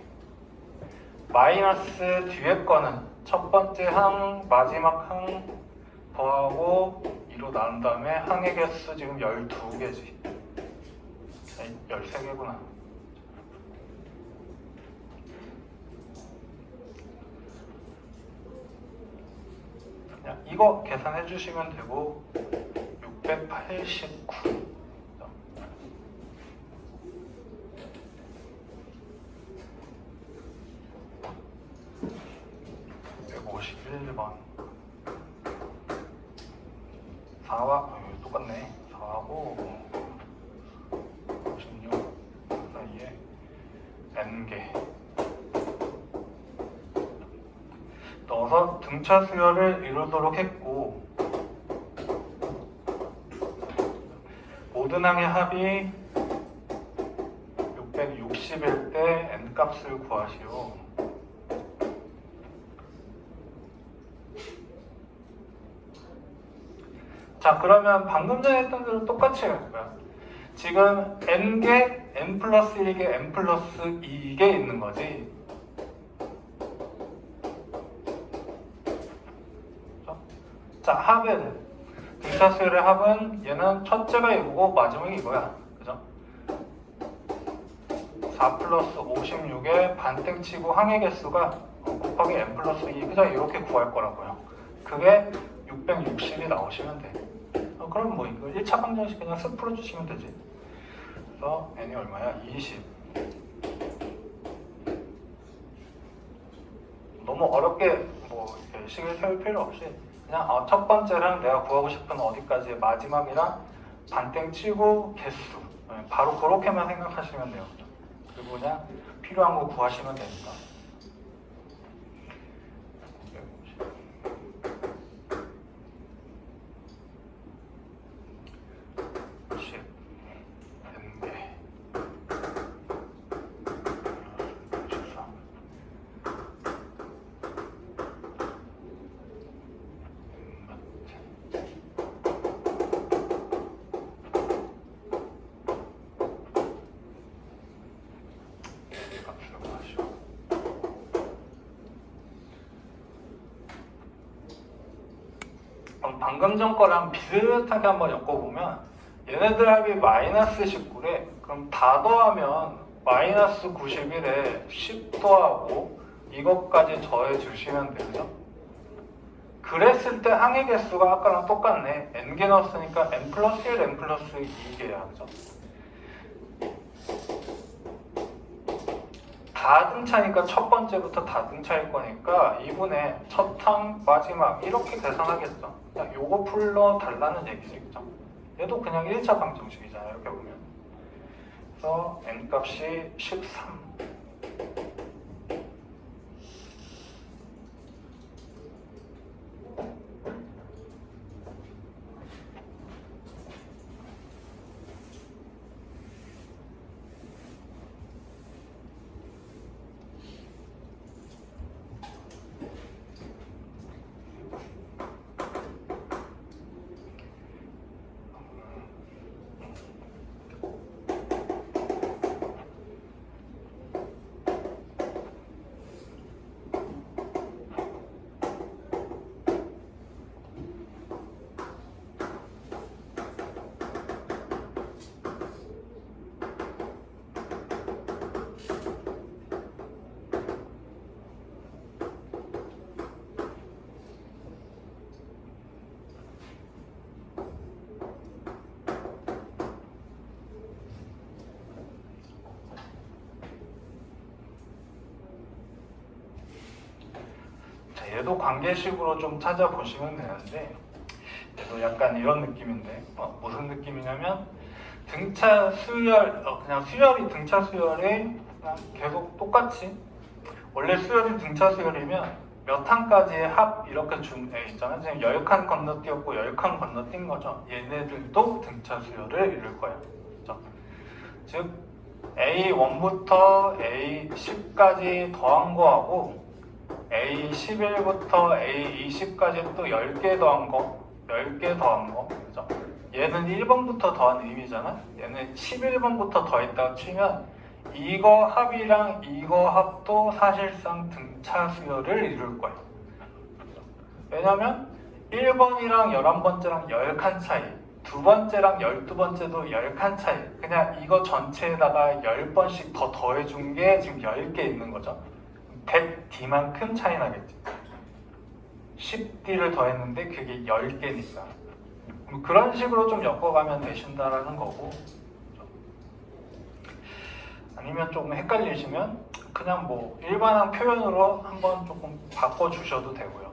마이너스 뒤에 거는 첫 번째 항, 마지막 항 더하고 2로 나눈 다음에 항의 개수 지금 12개지 13개구나 그냥 이거 계산해 주시면 되고 689 151번 4와 똑같네 4하고 56 사이에 n개 넣어서 등차 수열을 이루도록 했고 모든 항의 합이 660일 때 n값을 구하시오. 자 그러면 방금 전에 했던 대로 똑같이 할 거야. 지금 n개, n 플러스 1개, n 플러스 2개 있는 거지. 자 합은 등차수열의 합은 얘는 첫째가 이거고 마지막이 이거야. 그죠? 4 플러스 56에 반땡치고 항의 개수가 곱하기 n 플러스 2 그냥 이렇게 구할 거라고요. 그게 660이 나오시면 돼. 그럼 뭐 이거 1차 방정식 그냥 쓱 풀어주시면 되지. 그래서 n이 얼마야? 20. 너무 어렵게 뭐 식을 세울 필요 없이 그냥 첫 번째랑 내가 구하고 싶은 어디까지 마지막이랑 반땡 치고 개수 바로 그렇게만 생각하시면 돼요. 그리고 그냥 필요한 거 구하시면 되니까. 10 그럼 방금 전 거랑 비슷하게 한번 엮어보면 얘네들 합이 마이너스 19래. 그럼 다 더하면 마이너스 91에 10 더하고 이것까지 더해 주시면 되죠. 그랬을 때 항의 개수가 아까랑 똑같네. n개 넣었으니까 n 플러스 1, n 플러스 2개야. 그죠? 다등차니까 첫 번째부터 다등차일 거니까 2분의 첫 항 마지막 이렇게 계산하겠죠. 그냥 요거 풀러 달라는 얘기죠. 얘도 그냥 1차 방정식이잖아요. 이렇게 보면. 그래서 n 값이 13. 얘도 관계식으로 좀 찾아보시면 되는데 얘도 약간 이런 느낌인데 무슨 느낌이냐면 등차 수열 그냥 수열이 등차 수열이 그냥 계속 똑같이 원래 수열이 등차 수열이면 몇 항까지의 합 이렇게 준 애 있잖아요. 지금 10칸 건너뛰었고 10칸 건너뛴 거죠. 얘네들도 등차 수열을 이룰 거예요. 그렇죠? 즉 A1부터 A10까지 더한 거하고 A11부터 A20까지 또 10개 더한 거, 10개 더한 거, 그죠? 얘는 1번부터 더한 의미잖아? 얘는 11번부터 더했다고 치면 이거 합이랑 이거 합도 사실상 등차 수열을 이룰 거예요. 왜냐면 1번이랑 11번째랑 10칸 차이, 두 번째랑 12번째도 10칸 차이, 그냥 이거 전체에다가 10번씩 더 더해준 게 지금 10개 있는 거죠. 100D만큼 차이 나겠지. 10D를 더했는데 그게 10개니까. 그런 식으로 좀 엮어가면 되신다라는 거고. 아니면 조금 헷갈리시면 그냥 뭐 일반항 표현으로 한번 조금 바꿔주셔도 되고요.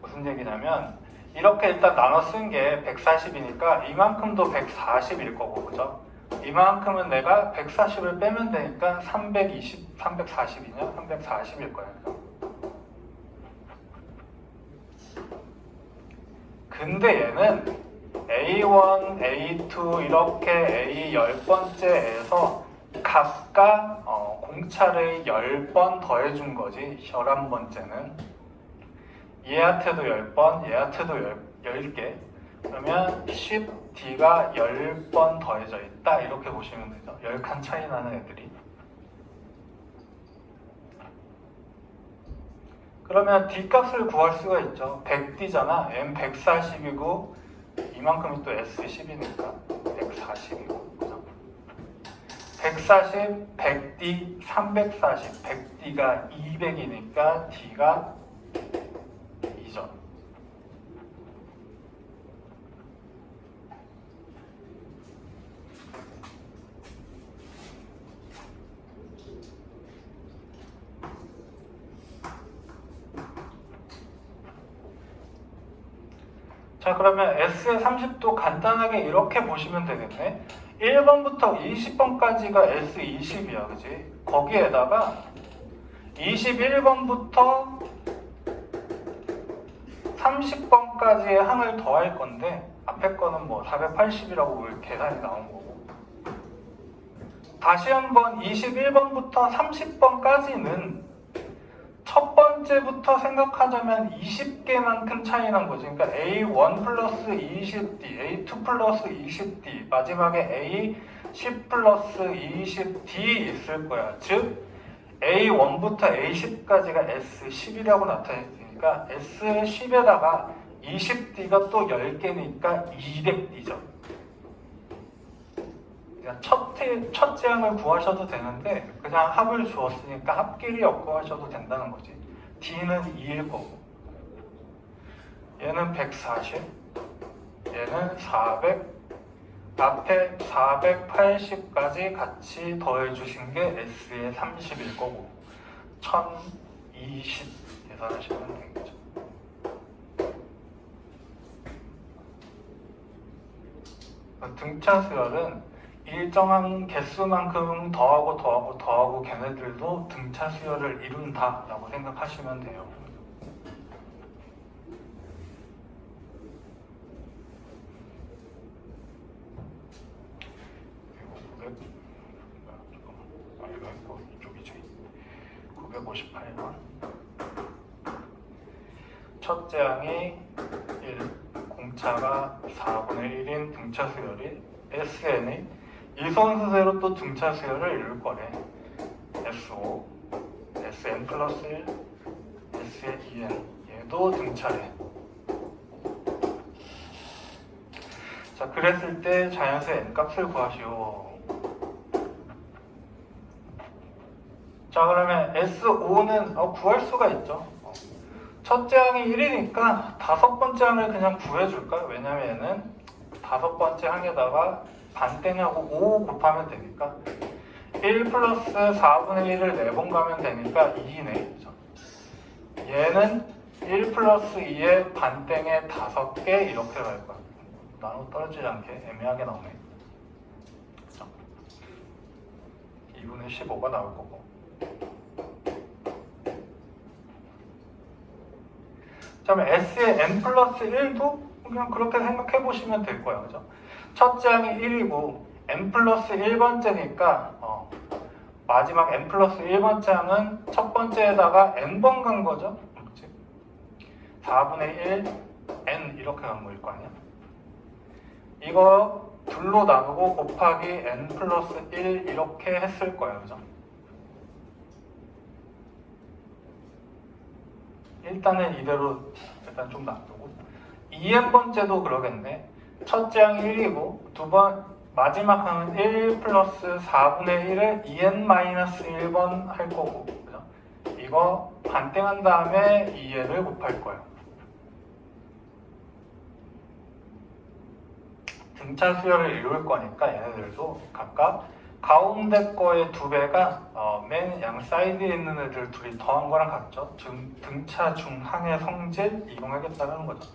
무슨 얘기냐면 이렇게 일단 나눠 쓴 게 140이니까 이만큼도 140일 거고, 그죠? 이만큼은 내가 140을 빼면 되니까 320, 340이냐? 340일 거야. 근데 얘는 A1, A2 이렇게 A 10번째에서 각각 공차를 10번 더해준 거지. 11번째는 얘한테도 10번, 얘한테도 10개. 그러면 10D가 10번 더해져 있다 이렇게 보시면 되죠. 10칸 차이 나는 애들이. 그러면 D값을 구할 수가 있죠. 100D잖아. M 140이고 이만큼이 또 S10이니까 140이고, 그죠? 140, 100D, 340, 100D가 200이니까 D가 2점. 자, 그러면 S의 30도 간단하게 이렇게 보시면 되겠네. 1번부터 20번까지가 S20이야, 그지? 거기에다가 21번부터 30번까지의 항을 더할 건데 앞에 거는 뭐 480이라고 계산이 나온 거고, 다시 한번 21번부터 30번까지는 첫 번째부터 생각하자면 20개만큼 차이 난 거지. 그러니까 A1 플러스 20D, A2 플러스 20D, 마지막에 A10 플러스 20D 있을 거야. 즉 A1부터 A10까지가 S10이라고 나타냈으니까 S10에다가 20D가 또 10개니까 200D죠. 그냥 첫 제항을 구하셔도 되는데 그냥 합을 주었으니까 합끼리 엮어하셔도 된다는 거지. D는 2일 거고 얘는 140, 얘는 400, 앞에 480까지 같이 더해 주신 게 S의 30일 거고 1020 계산하시면 되겠죠. 등차 수열은 일정한 개수만큼 더하고 걔네들도 등차 수열을 이룬다 라고 생각하시면 돼요. 이쪽이지. 958번 첫 제항이 1, 공차가 4분의 1인 등차 수열이 SN이 이선수대로 또 등차 수열을 이룰 거래. S5, SN 플러스 1, SN 2N 얘도 등차래. 자, 그랬을 때 자연수 N 값을 구하시오. 자, 그러면 S5는 구할 수가 있죠. 첫 제항이 1이니까 다섯 번째 항을 그냥 구해줄까요? 왜냐면 얘는 다섯 번째 항에다가 반땡하고 5 곱하면 되니까 1 플러스 4분의 1을 4번 가면 되니까 2네. 그죠? 얘는 1 플러스 2에 반땡에 5개 이렇게 갈 거야. 나눠 떨어지지 않게 애매하게 나오네. 그죠? 2분의 15가 나올 거고. 자, 그러면 S의 n 플러스 1도 그냥 그렇게 생각해 보시면 될 거예요. 그죠? 첫 제항이 1이고 n 플러스 1번째니까 마지막 n 플러스 1번째 항은 첫 번째에다가 n번 간 거죠. 그렇지? 4분의 1 n 이렇게 간 거일 거 아니야? 이거 둘로 나누고 곱하기 n 플러스 1 이렇게 했을 거예요. 그죠? 일단은 이대로 일단 좀 놔두고 2n번째도 그러겠네. 첫 제항이 1이고 마지막 항은 1 플러스 4분의 1을 2n-1번 할 거고, 그죠? 이거 반땡한 다음에 2n을 곱할 거예요. 등차 수열을 이룰 거니까 얘네들도 각각 가운데 거의 2배가 맨 양 사이드에 있는 애들 둘이 더한 거랑 같죠. 등차 중항의 성질 이용하겠다는 거죠.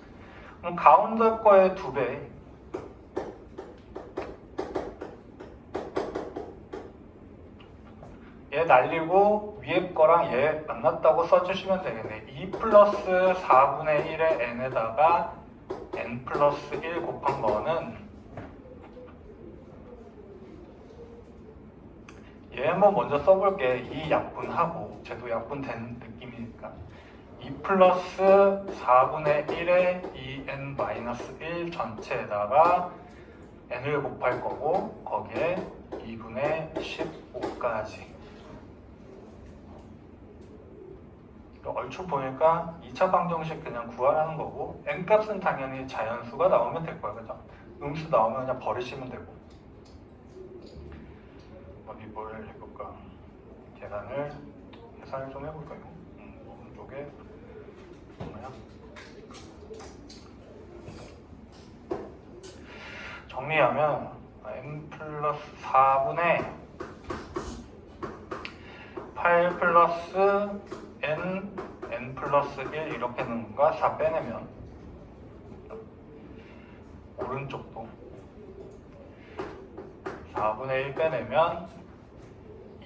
그럼 가운데 거의 2배 얘 날리고 위에 거랑 얘 만났다고 써주시면 되겠네. 2 플러스 4분의 1의 n에다가 n 플러스 1 곱한 거는 얘 한번 먼저 써볼게. 이 약분하고 쟤도 약분된 느낌이니까 2 플러스 4분의 1의 2n-1 전체에다가 n을 곱할 거고 거기에 2분의 15까지. 얼추 보니까 2차 방정식 그냥 구하라는 거고 n값은 당연히 자연수가 나오면 될 거야. 그죠? 음수 나오면 그냥 버리시면 되고. 어디 뭘 해볼까? 계산을 좀 해볼까요? 오른쪽에 뭐야? 정리하면 n 플러스 4분의 8 플러스 n 플러스 1 이렇게 넣는 거가 4 빼내면 오른쪽도 4분의 1 빼내면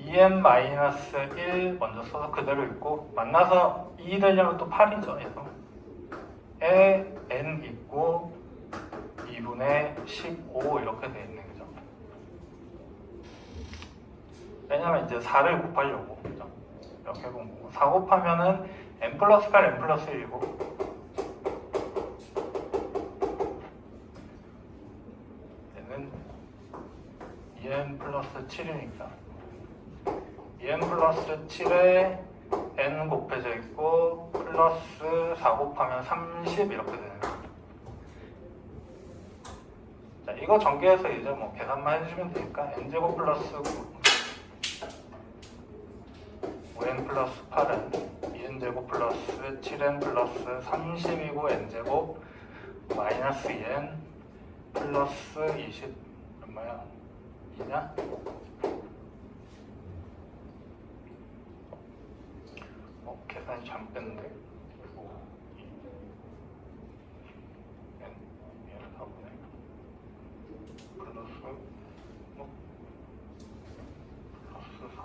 2n-1 먼저 써서 그대로 읽고 만나서 2 되려면 또 8이죠. 에 n 있고 2분의 15 이렇게 돼 있는 거죠. 왜냐면 이제 4를 곱하려고 그죠? 이렇게 해본 거고 4 곱하면은 n 플러스 8 n 플러스 1이고 얘는 2n 플러스 7이니까 2n 플러스 7에 n 곱해져 있고 플러스 4 곱하면 30 이렇게 되는 거예요. 자, 이거 전개해서 이제 뭐 계산만 해주시면 되니까 n제곱 플러스 5n 플러스 8은 2n제곱 플러스 7n 플러스 30이고 n제곱 마이너스 2n 플러스 20 얼마야? 2냐? 계산이 잘못됐는데 5, 2 n 4분의 플러스 6 플러스 3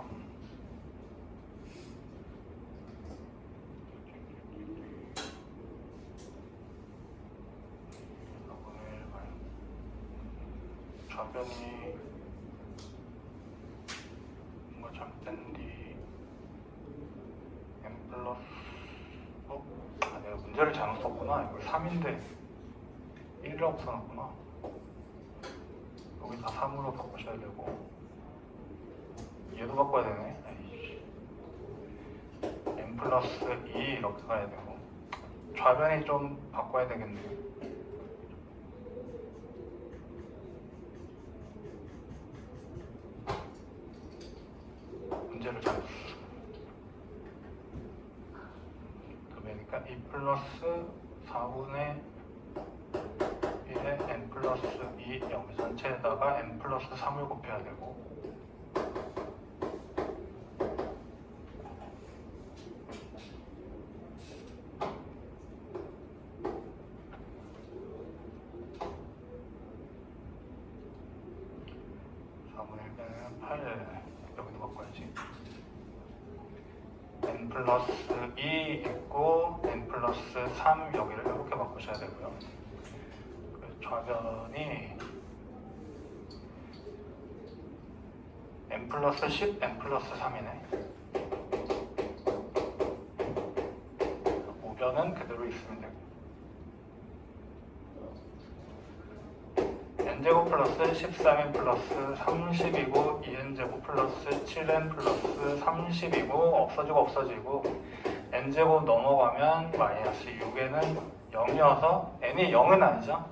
좌변이 뭔가 잘못된 뒤 n 플러스 내가 문제를 잘못 썼구나. 이거 3인데 1이라고 써놨구나. 여기 다 3으로 바꾸셔야 되고 얘도 바꿔야 되네. n 플러스 2 이렇게 가야 되고 좌변이 좀 바꿔야 되겠네요. 문제를 잘못 썼어. 그러니까 2 플러스 4분의 1에 n 플러스 2 여기 전체에다가 n 플러스 3을 곱해야 되고 n 플러스 2 있고 n 플러스 3 여기를 이렇게 바꾸셔야 되고요. 좌변이 n 플러스 10, n 플러스 3이네. 우변은 그대로 있으면 되고 n제곱 플러스 13n 플러스 30이고 2n제곱 플러스 7n 플러스 30이고 없어지고 n제곱 넘어가면 마이너스 6에는 0이어서 n이 0은 아니죠?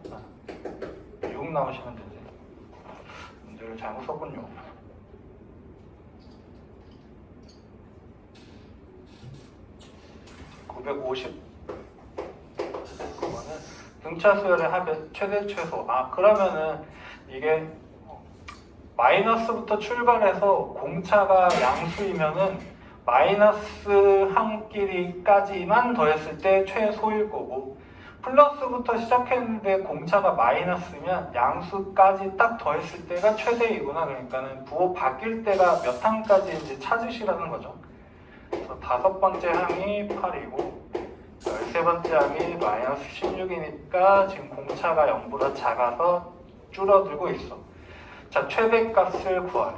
6 나오시면 되지. 문제를 잘못 썼군요. 그거는 등차 수열의 합의 최대 최소. 최소는 이게 마이너스부터 출발해서 공차가 양수이면은 마이너스 한 끼리까지만 더했을 때 최소일 거고 플러스부터 시작했는데 공차가 마이너스면 양수까지 딱 더했을 때가 최대이구나. 그러니까는 부호 바뀔 때가 몇 항까지인지 찾으시라는 거죠. 그래서 5번째 항이 8이고 13번째 항이 마이너스 16이니까 지금 공차가 0보다 작아서 줄어들고 있어. 자, 최대값을 구하래.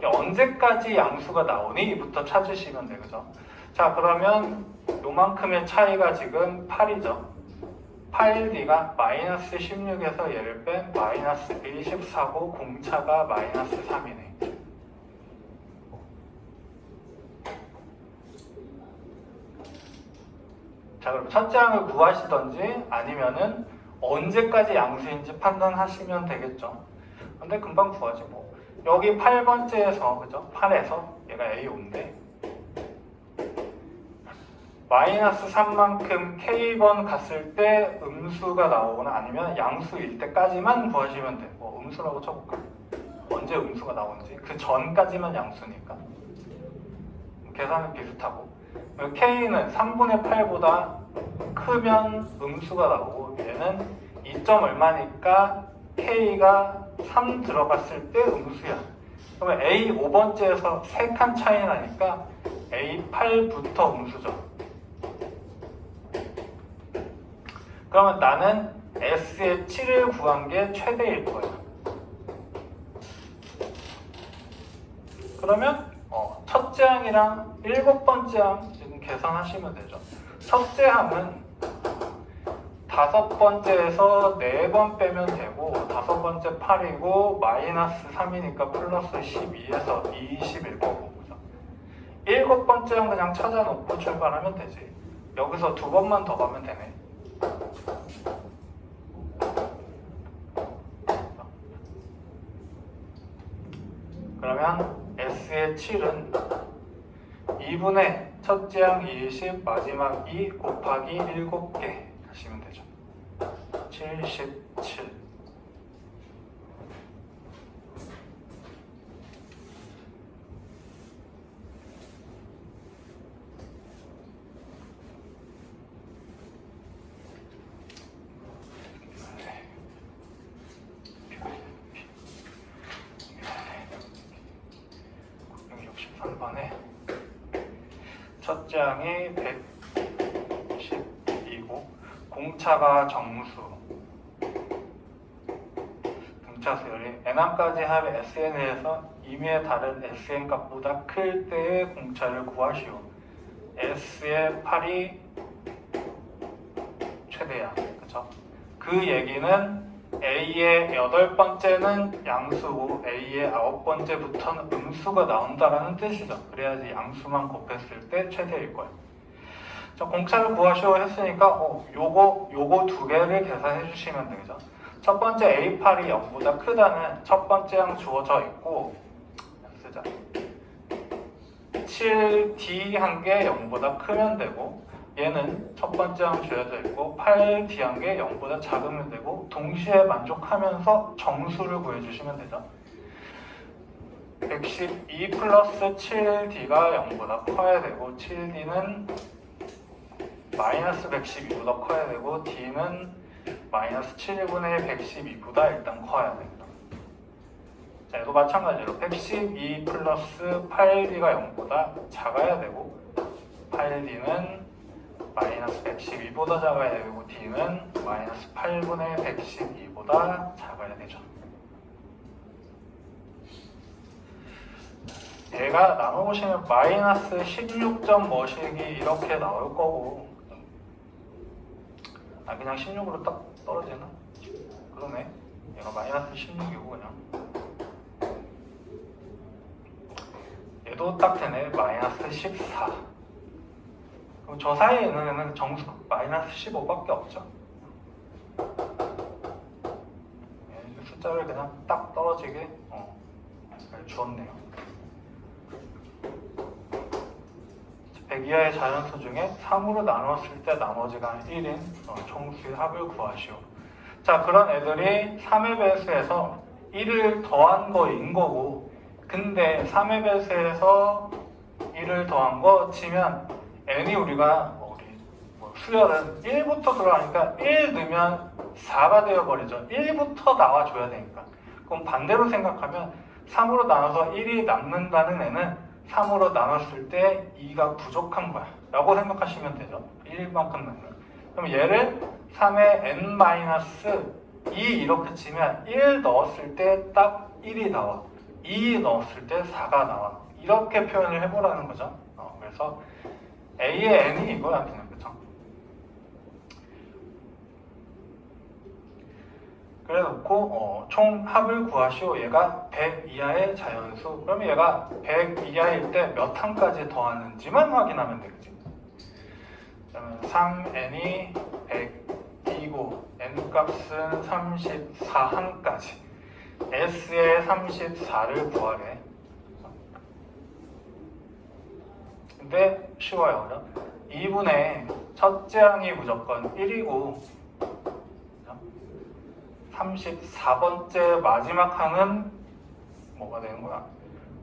언제까지 양수가 나오니?부터 찾으시면 돼, 그죠? 자, 그러면 요만큼의 차이가 지금 8이죠. 8d가 마이너스 16에서 얘를 뺀 마이너스 24고 공차가 마이너스 3이네. 자, 그럼 첫째 항을 구하시던지 아니면은 언제까지 양수인지 판단하시면 되겠죠. 근데 금방 구하지 뭐. 여기 8번째에서 그죠? 8에서 얘가 A5인데 마이너스 3만큼 K번 갔을 때 음수가 나오거나 아니면 양수일 때까지만 구하시면 돼. 뭐 음수라고 쳐볼까? 언제 음수가 나오는지 그 전까지만 양수니까 계산은 비슷하고 K는 3분의 8보다 크면 음수가 나오고 얘는 2점 얼마니까 K가 3 들어갔을 때 음수야. 그러면 A 5번째에서 3칸 차이 나니까 A 8부터 음수죠. 그러면 나는 S의 7을 구한 게 최대일 거야. 그러면 첫째 항이랑 7번째 항 지금 계산하시면 되죠. 첫째 항은 5번째에서 4번 빼면 되고 다섯 번째 8이고 마이너스 3이니까 플러스 12에서 20일 거고, 그죠? 일곱 번째는 그냥 찾아놓고 출발하면 되지. 여기서 두 번만 더 가면 되네. 그러면 S의 7은 2분의 첫째 항 20 마지막 2 곱하기 7개 하시면 되죠. 77. 첫째 항이 112고 공차가 정수, 등차 수열이 n함까지 합의 SN에서 임의의 다른 SN 값보다 클 때의 공차를 구하시오. S의 8이 최대야, 그쵸? 그 얘기는 A의 여덟 번째는 양수고 A의 아홉 번째부터는 음수가 나온다라는 뜻이죠. 그래야지 양수만 곱했을 때 최대일 거예요. 자, 공차를 구하시오 했으니까 요거 두 개를 계산해 주시면 되죠. 첫 번째 A8이 0보다 크다는 첫 번째 항 주어져 있고, 쓰자. 7D 한 개 0보다 크면 되고, 얘는 첫 번째 항 주어져 있고 8D 한 개 0보다 작으면 되고, 동시에 만족하면서 정수를 구해주시면 되죠. 112 플러스 7D가 0보다 커야 되고, 7D는 마이너스 112보다 커야 되고, D는 마이너스 7분의 112보다 일단 커야 됩니다. 자, 얘도 마찬가지로 112 플러스 8D가 0보다 작아야 되고, 8D는 마이너스 112보다 작아야 되고, D는 마이너스 8분의 112보다 작아야 되죠. 얘가 나눠보시면 마이너스 16점 뭐식이 이렇게 나올 거고, 그냥 16으로 딱 떨어지나? 그러네. 얘가 마이너스 16이고 그냥 얘도 딱 되네. 마이너스 14. 그럼 저 사이에 있는 애는 정수 마이너스 15밖에 없죠. 숫자를 그냥 딱 떨어지게 잘 주었네요. 100 이하의 자연수 중에 3으로 나눴을 때 나머지가 1인 총수의 합을 구하시오. 자, 그런 애들이 3의 배수에서 1을 더한 거인 거고, 근데 3의 배수에서 1을 더한 거 치면 n이 우리가 수열은 1부터 들어가니까 1 넣으면 4가 되어버리죠. 1부터 나와줘야 되니까. 그럼 반대로 생각하면 3으로 나눠서 1이 남는다는 애는 3으로 나눴을 때 2가 부족한 거야 라고 생각하시면 되죠. 1만큼 남는. 그럼 얘를 3의 n-2 이렇게 치면 1 넣었을 때 딱 1이 나와, 2 넣었을 때 4가 나와. 이렇게 표현을 해보라는 거죠. 그래서 A의 n이 이거야, 그냥. 그쵸? 그래 놓고 총 합을 구하시오. 얘가 100 이하의 자연수. 그러면 얘가 100 이하일 때 몇 항까지 더하는지만 확인하면 되겠지. 그러면 3n이 100이고 n 값은 34항까지. S의 34를 구하래. 근데 쉬워요. 그죠? 2분의 첫째 항이 무조건 1이고 34번째 마지막 항은 뭐가 되는 거야?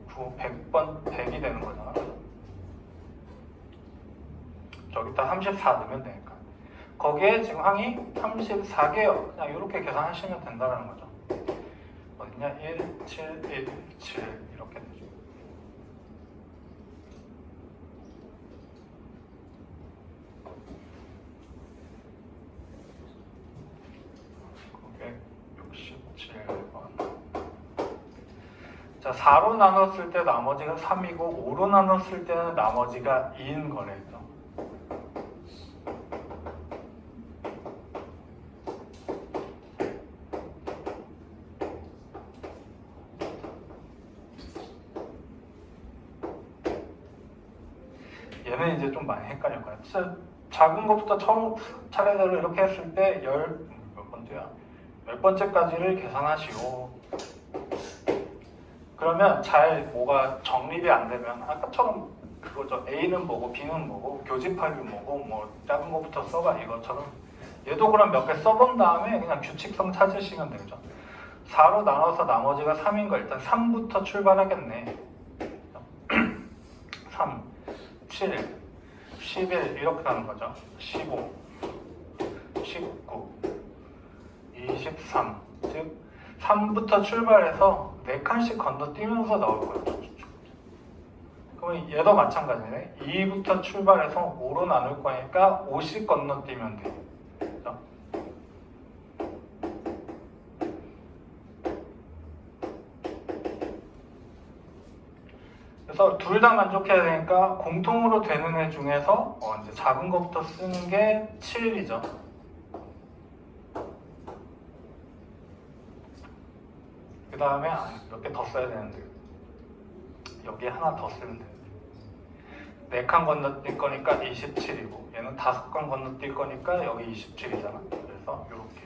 100이 되는 거잖아. 저기다 34 넣으면 되니까. 거기에 지금 항이 34개요. 그냥 이렇게 계산하시면 된다는 거죠. 어딨냐? 1, 7, 1, 7 이렇게 되죠. 자, 4로 나눴을 때 나머지가 3이고 5로 나눴을 때는 나머지가 2인 거래죠. 얘는 이제 좀 많이 헷갈릴 거야. 진짜 작은 것부터 차례대로 이렇게 했을 때 몇 번째야? 10번째까지를 계산하시오. 그러면 잘 뭐가 정립이 안 되면 아까처럼 그거죠. A는 뭐고 B는 뭐고 교집합이 뭐고 뭐 작은 것부터 써봐 이것처럼 얘도 그럼 몇 개 써본 다음에 그냥 규칙성 찾으시면 되죠. 4로 나눠서 나머지가 3인 거 일단 3부터 출발하겠네. 3, 7, 11 이렇게 가는 거죠. 15, 19, 23 즉 3부터 출발해서 4칸씩 건너뛰면서 나올 거예요. 그러면 얘도 마찬가지네. 2부터 출발해서 5로 나눌 거니까 5씩 건너뛰면 돼. 그렇죠? 그래서 둘 다 만족해야 되니까 공통으로 되는 애 중에서 이제 작은 것부터 쓰는 게 7이죠. 그 다음에 몇 개 더 써야 되는데 여기 하나 더 쓰면 돼. 4칸 건너뛸 거니까 27이고 얘는 5칸 건너뛸 거니까 여기 27이잖아. 그래서 이렇게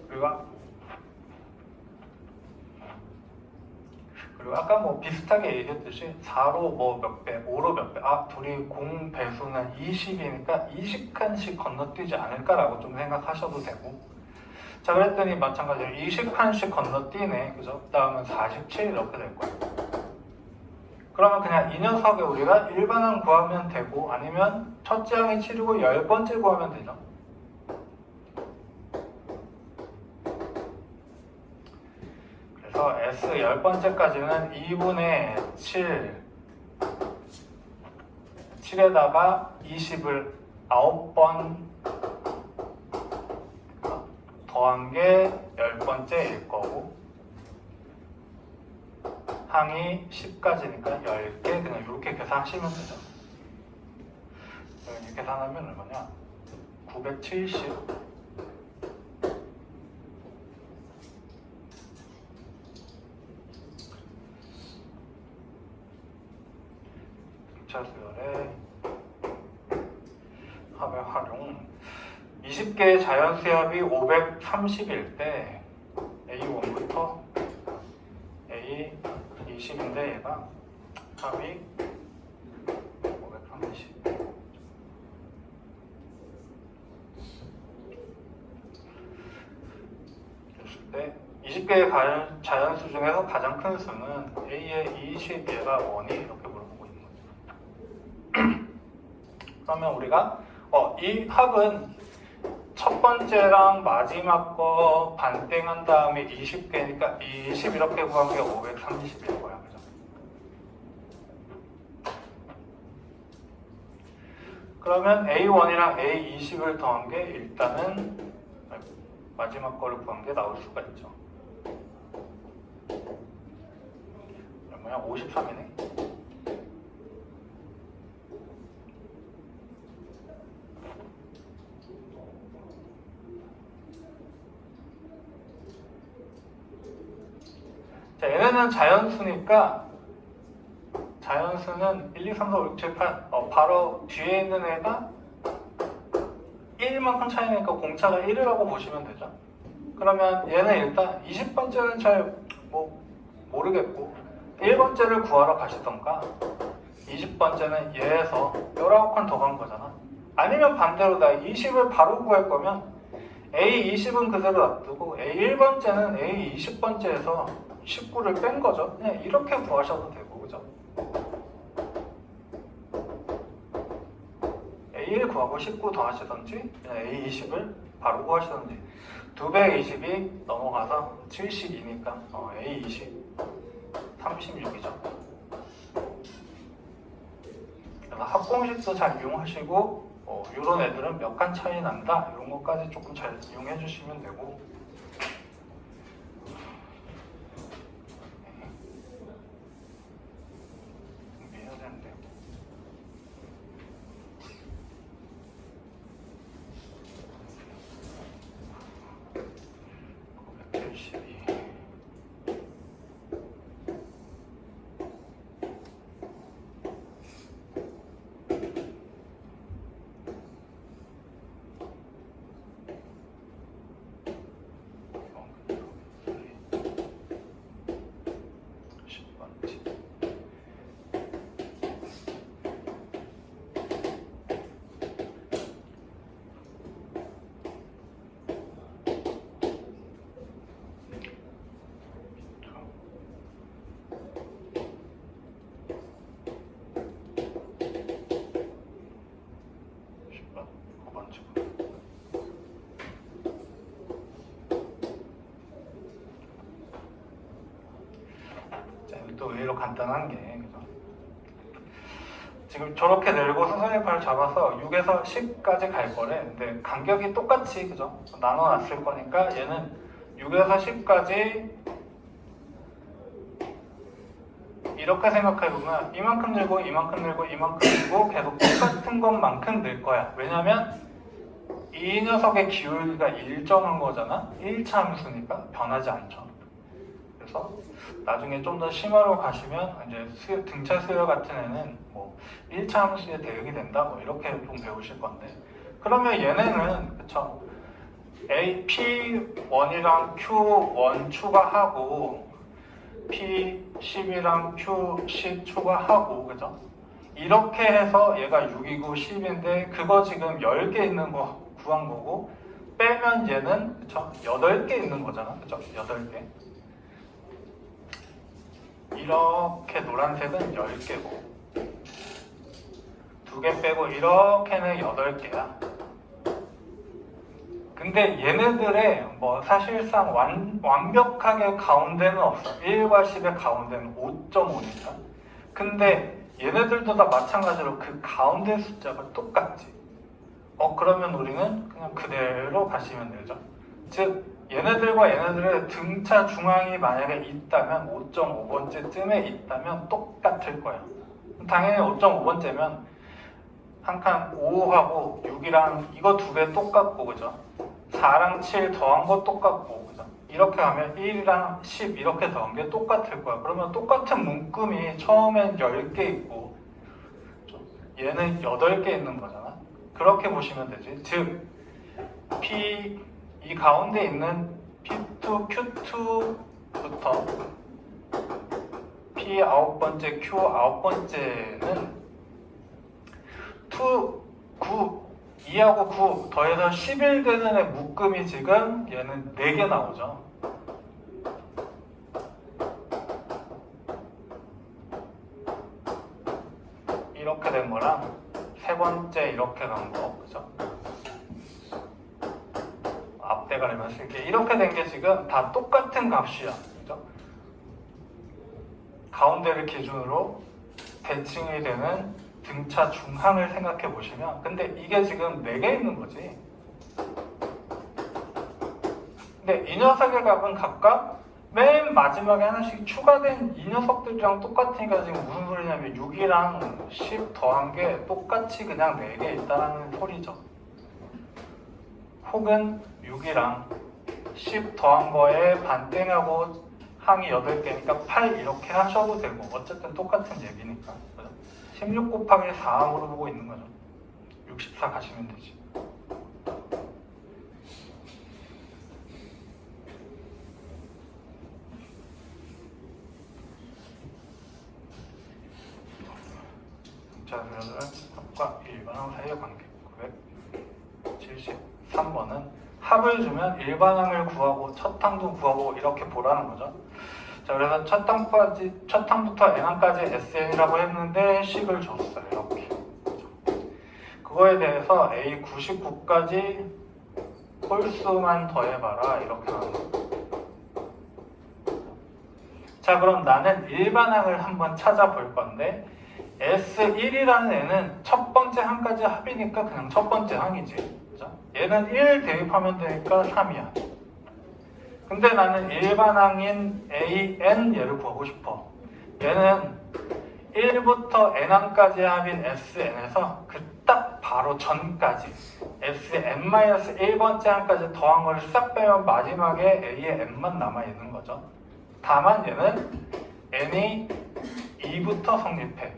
그리고 아까 뭐 비슷하게 얘기했듯이 4로 뭐 몇 배, 5로 몇 배, 둘이 공 배수는 20이니까 20칸씩 건너뛰지 않을까라고 좀 생각하셔도 되고, 자 그랬더니 마찬가지로 20칸씩 건너뛰네, 그죠? 그 다음은 47 이렇게 될 거예요. 그러면 그냥 이 녀석에 우리가 일반항 구하면 되고, 아니면 첫째 항이 7이고 10번째 구하면 되죠. 그래서 S 10번째까지는 2분의 7에다가 20을 9번 더한 게 10번째일 거고, 항이 10까지니까 10개, 그냥 이렇게 계산하시면 되죠. 이렇게 계산하면 얼마냐? 970 기차수열의 합의 활용. 20개의 자연수압이 530일 때 A1부터 A20인데 얘가 합이 530. 됐을 때 20개의 자연수 중에서 가장 큰 수는 A의 20, 얘가 1이 이렇게 물어보고 있는 거죠. 그러면 우리가 이 합은 첫 번째랑 마지막 거 반땡한 다음에 20개니까 20 이렇게 구한 게 530일 거야, 그죠? 그러면 A1이랑 A20을 더한 게 일단은 마지막 거를 구한 게 나올 수가 있죠. 얼마야? 53이네. 자, 얘네는 자연수니까 자연수는 1, 2, 3, 4, 5, 6, 7, 8 바로 뒤에 있는 애가 1만큼 차이니까 공차가 1이라고 보시면 되죠. 그러면 얘는 일단 20번째는 잘 모르겠고 1번째를 구하러 가시던가 20번째는 얘에서 19칸 더 간 거잖아. 아니면 반대로 나 20을 바로 구할 거면 A20은 그대로 놔두고 A1번째는 A20번째에서 19를 뺀 거죠. 그냥 이렇게 구하셔도 되고, 그죠? A1 구하고 19 더하시던지 그냥 A20을 바로 구하시던지 220이 넘어가서 72니까 A20 36이죠. 그래서 합공식도 잘 이용하시고 이런 애들은 몇 칸 차이 난다 이런 것까지 조금 잘 이용해 주시면 되고, 준비해야 되는데 의외로 간단한 게, 그죠? 지금 저렇게 내리고 수선일파를 잡아서 6에서 10까지 갈 거래. 근데 간격이 똑같이, 그죠? 나눠놨을 거니까 얘는 6에서 10까지 이렇게 생각해보면 이만큼 늘고 이만큼 늘고 이만큼 늘고 계속 똑같은 것만큼 늘 거야. 왜냐면 이 녀석의 기울기가 일정한 거잖아. 1차 함수니까 변하지 않죠. 그래서 나중에 좀 더 심화로 가시면 이제 등차 수열 같은 애는 뭐 1차 함수에 대응이 된다 뭐 이렇게 좀 배우실 건데, 그러면 얘네는 그쵸, P1이랑 Q1 추가하고 P10이랑 Q10 추가하고, 그죠? 이렇게 해서 얘가 6이고 10인데 그거 지금 10개 있는 거 구한 거고, 빼면 얘는 그쵸? 8개 있는 거잖아. 그죠? 8개. 이렇게 노란색은 10개고 2개 빼고 이렇게는 8개야. 근데 얘네들의 뭐 사실상 완벽하게 가운데는 없어. 1과 10의 가운데는 5.5니까. 근데 얘네들도 다 마찬가지로 그 가운데 숫자가 똑같지. 그러면 우리는 그냥 그대로 가시면 되죠. 즉 얘네들과 얘네들의 등차 중앙이 만약에 있다면 5.5번째쯤에 있다면 똑같을 거야. 당연히 5.5번째면 한 칸 5하고 6이랑 이거 2개 똑같고, 그죠? 4랑 7 더한 거 똑같고, 그죠? 이렇게 하면 1이랑 10 이렇게 더한 게 똑같을 거야. 그러면 똑같은 문금이 처음엔 10개 있고 얘는 8개 있는 거잖아. 그렇게 보시면 되지. 즉 이 가운데 있는 P2, Q2부터 P 9번째, Q 9번째는 2하고 9 더해서 11 되는 애 묶음이 지금 얘는 4개 나오죠. 이렇게 된 거랑 세 번째 이렇게 간 거, 그죠? 앞대가리만 쓸게. 이렇게 된 게 지금 다 똑같은 값이야, 그죠? 가운데를 기준으로 대칭이 되는 등차 중항을 생각해 보시면, 근데 이게 지금 4개 있는 거지. 근데 이 녀석의 값은 각각 맨 마지막에 하나씩 추가된 이 녀석들이랑 똑같으니까 지금 무슨 소리냐면 6이랑 10 더한 게 똑같이 그냥 4개 있다는 소리죠. 혹은 6이랑 10 더한 거에 반땡하고 항이 8개니까 8 이렇게 하셔도 되고, 어쨌든 똑같은 얘기니까. 16 곱하기 4함으로 보고 있는 거죠. 64 가시면 되지. 등차수열은 합과 일반항 사이의 관계. 973번은 합을 주면 일반항을 구하고 첫 항도 구하고 이렇게 보라는 거죠. 자, 그래서 첫 항부터 n항까지 SN이라고 했는데 식을 줬어요. 이렇게. 그거에 대해서 A 99까지 홀수만 더해봐라. 이렇게 하는 거예요. 자, 그럼 나는 일반항을 한번 찾아볼 건데 S1이라는 애는 첫 번째 항까지 합이니까 그냥 첫 번째 항이지. 그죠? 얘는 1 대입하면 되니까 3이야. 근데 나는 일반항인 AN 얘를 구하고 싶어. 얘는 1부터 n항까지 합인 SN에서 그 딱 바로 전까지 SN-1번째 항까지 더한 걸 싹 빼면 마지막에 A의 N만 남아있는 거죠. 다만 얘는 N이 2부터 성립해.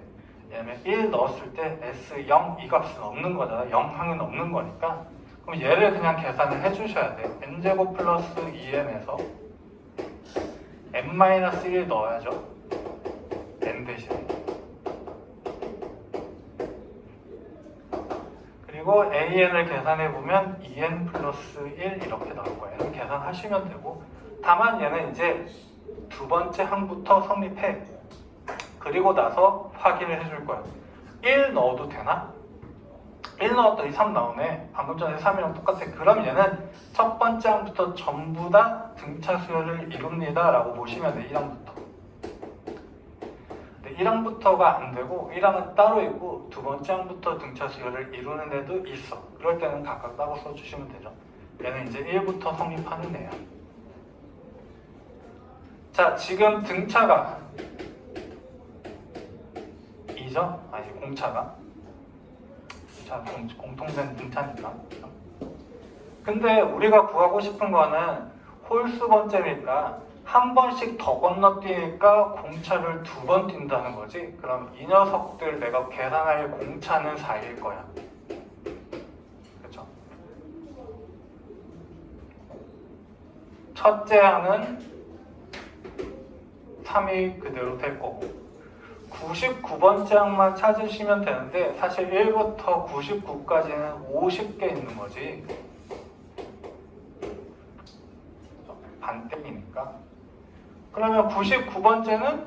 얘는 1 넣었을 때 S0 이 값은 없는 거잖아. 0항은 없는 거니까. 그럼 얘를 그냥 계산을 해주셔야 돼. n제곱 플러스 2n에서 n-1 넣어야죠. n 대신에. 그리고 an을 계산해보면 2n 플러스 1 이렇게 나올 거예요. 얘는 계산하시면 되고, 다만 얘는 이제 두 번째 항부터 성립해. 그리고 나서 확인을 해줄 거야. 1 넣어도 되나? 1 넣었더니 3 나오네. 방금 전에 3이랑 똑같아. 그럼 얘는 첫 번째 항부터 전부 다 등차 수열을 이룹니다 라고 보시면 돼. 1항부터. 이제 1항부터가 안 되고 1항은 따로 있고 두 번째 항부터 등차 수열을 이루는 애도 있어. 그럴 때는 각각 따로 써주시면 되죠. 얘는 이제 1부터 성립하는 애야. 자, 지금 등차가 2죠? 아니, 공차가. 자, 공통된 등차니까. 근데 우리가 구하고 싶은 거는 홀수 번째니까 한 번씩 더 건너뛰니까 공차를 두 번 뛴다는 거지. 그럼 이 녀석들 내가 계산할 공차는 4일 거야. 그렇죠? 첫째 항은 3이 그대로 될 거고 99번째 항만 찾으시면 되는데 사실 1부터 99까지는 50개 있는 거지. 반대이니까. 그러면 99번째는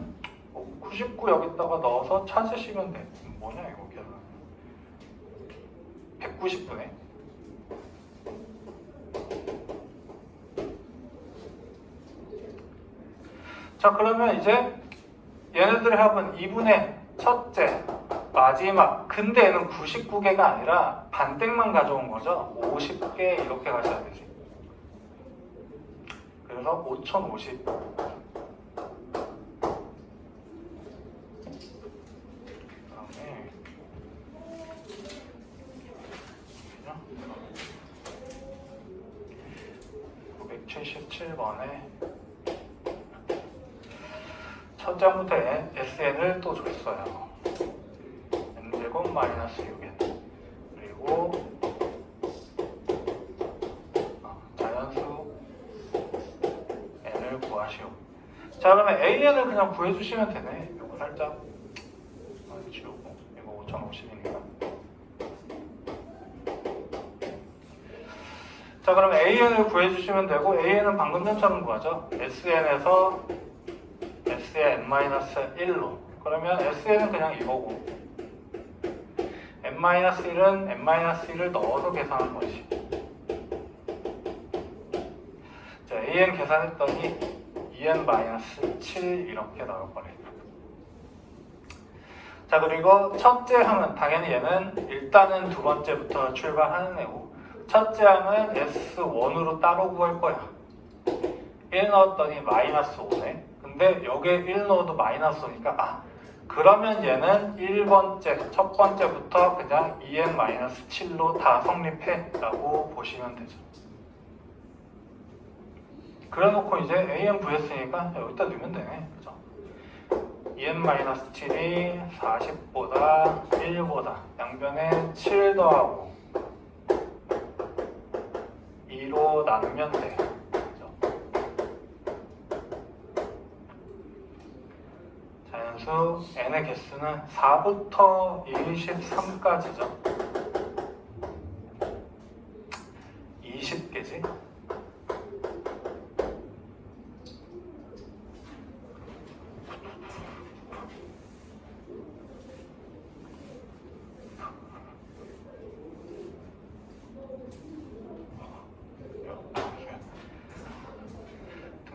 99 여기다가 넣어서 찾으시면 돼. 뭐냐 이거 계산. 190분의 자, 그러면 이제 얘네들의 합은 2분의 첫째, 마지막. 근데 얘는 99개가 아니라 반땡만 가져온 거죠. 50개 이렇게 가셔야 되지. 그래서 5050. 그다음에 977번에 첫 장부터 SN을 또 줬어요. N제곱 마이너스 6N. 그리고 자연수 N을 구하시오. 자, 그러면 AN을 그냥 구해주시면 되네. 이거 살짝 지우고. 이거 5050이니까. 자, 그러면 AN을 구해주시면 되고, AN은 방금 전처럼 구하죠. SN에서 S의 n-1로. 그러면 SN은 그냥 이거고, n-1은 n-1을 넣어서 계산한 거지. 자, AN 계산했더니 2n-7 이렇게 나올 거네. 자, 그리고 첫째 항은 당연히 얘는 일단은 두 번째부터 출발하는 애고, 첫째 항은 S1으로 따로 구할 거야. 1 넣었더니 마이너스 5네. 근데 여기에 1 넣어도 마이너스 5니까 그러면 얘는 1번째, 첫 번째부터 그냥 2n-7로 다 성립해 라고 보시면 되죠. 그래 놓고 이제 AN 구했으니까 여기다 넣으면 되네. 그죠? 2n-7이 40보다 1보다 양변에 7 더하고 2로 나누면 돼. 그죠? 자연수 n의 개수는 4부터 23까지죠. 20개지.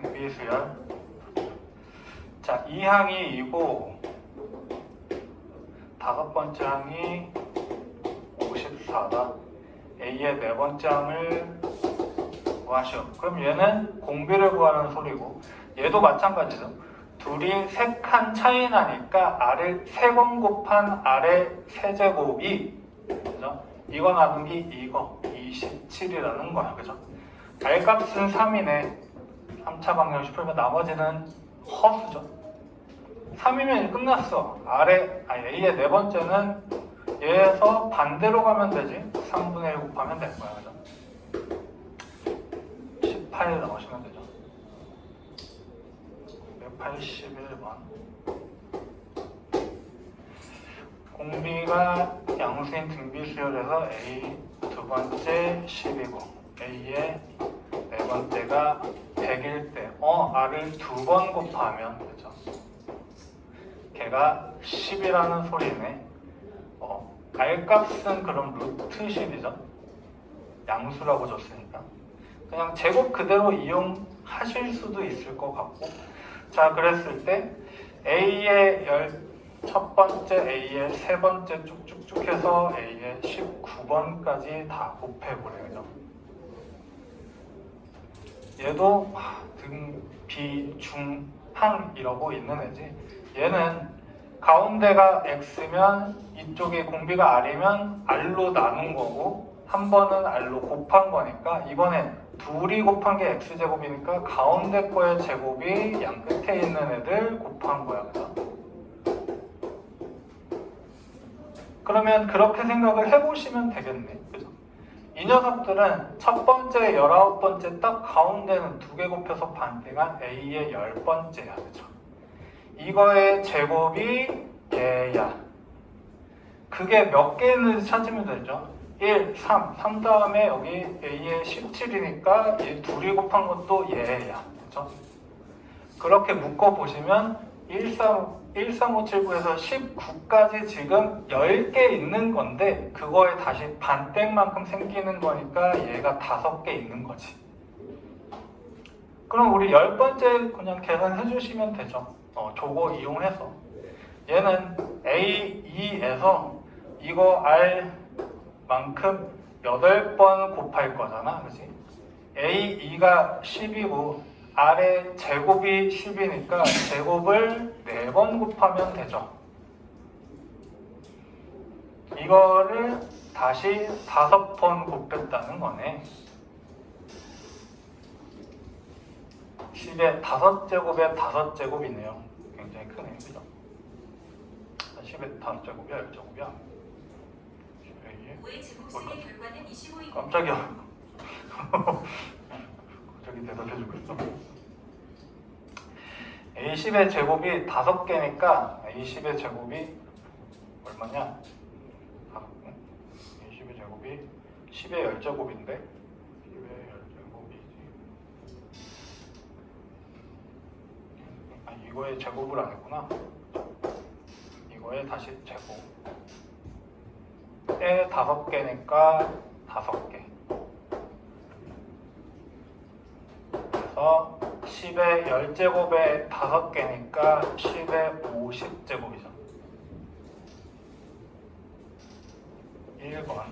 등비수열. 자, 2항이 이고 다섯 번째 항이 54다. A의 네 번째 항을 구하시오. 그럼 얘는 공비를 구하는 소리고, 얘도 마찬가지죠. 둘이 3칸 차이 나니까 아래 3번 곱한 아래 세제곱이, 그죠? 이거 나누기 이거 27이라는 거야. 그죠? R 값은 3이네. 3차 방정식 풀면 나머지는 허수죠. 3이면 끝났어. A의 네 번째는 얘에서 반대로 가면 되지. 3분의 1 곱하면 될 거야. 그죠? 18 나오시면 되죠. 181번. 공비가 양수인 등비수열에서 A 두 번째 10이고 A의 네 번째가 100일 때 R을 두 번 곱하면 되죠. 걔가 10이라는 소리네. R 값은 그럼 루트 10이죠. 양수라고 줬으니까. 그냥 제곱 그대로 이용하실 수도 있을 것 같고. 자, 그랬을 때 A의 첫 번째 A의 세 번째 쭉쭉쭉 해서 A의 19번까지 다 곱해보래요. 얘도 등, 비, 중, 항 이러고 있는 애지. 얘는 가운데가 X면 이쪽이 공비가 R이면 R로 나눈 거고 한 번은 R로 곱한 거니까 이번엔 둘이 곱한 게 X제곱이니까 가운데 거의 제곱이 양 끝에 있는 애들 곱한 거야. 그죠? 그러면 그렇게 생각을 해보시면 되겠네. 그죠? 이 녀석들은 첫 번째, 19번째 딱 가운데는 두 개 곱해서 반대가 A의 10번째야. 그죠? 이거의 제곱이 얘야. 그게 몇 개 있는지 찾으면 되죠. 1, 3, 3 다음에 여기 A의 17이니까 얘 둘이 곱한 것도 얘야. 그죠? 그렇게 묶어보시면 13579에서 19까지 지금 10개 있는 건데 그거에 다시 반땡만큼 생기는 거니까 얘가 5개 있는 거지. 그럼 우리 10번째 그냥 계산해 주시면 되죠. 저거 이용해서 얘는 A2에서 이거 R만큼 8번 곱할 거잖아. 그치? A2가 10이고 R의 제곱이 10이니까 제곱을 4번 곱하면 되죠. 이거를 다시 5번 곱했다는 거네. 10의 5제곱에 5제곱이네요. 굉장히 크네. 그죠? 10의 5제곱이야, 10제곱이야. 5의 제곱수의 결과는 25입니다. 깜짝이야. 갑자기 대답해주고 있어. A10의 제곱이 5개니까 A10의 제곱이 얼마냐? A10의 제곱이 10의 10제곱인데 10의 10제곱이지. 이거의 제곱을 안 했구나. 이거의 다시 제곱. 에 5개니까 5개. 그래서 10의 10제곱에 5개니까 10의 50제곱이죠. 1번.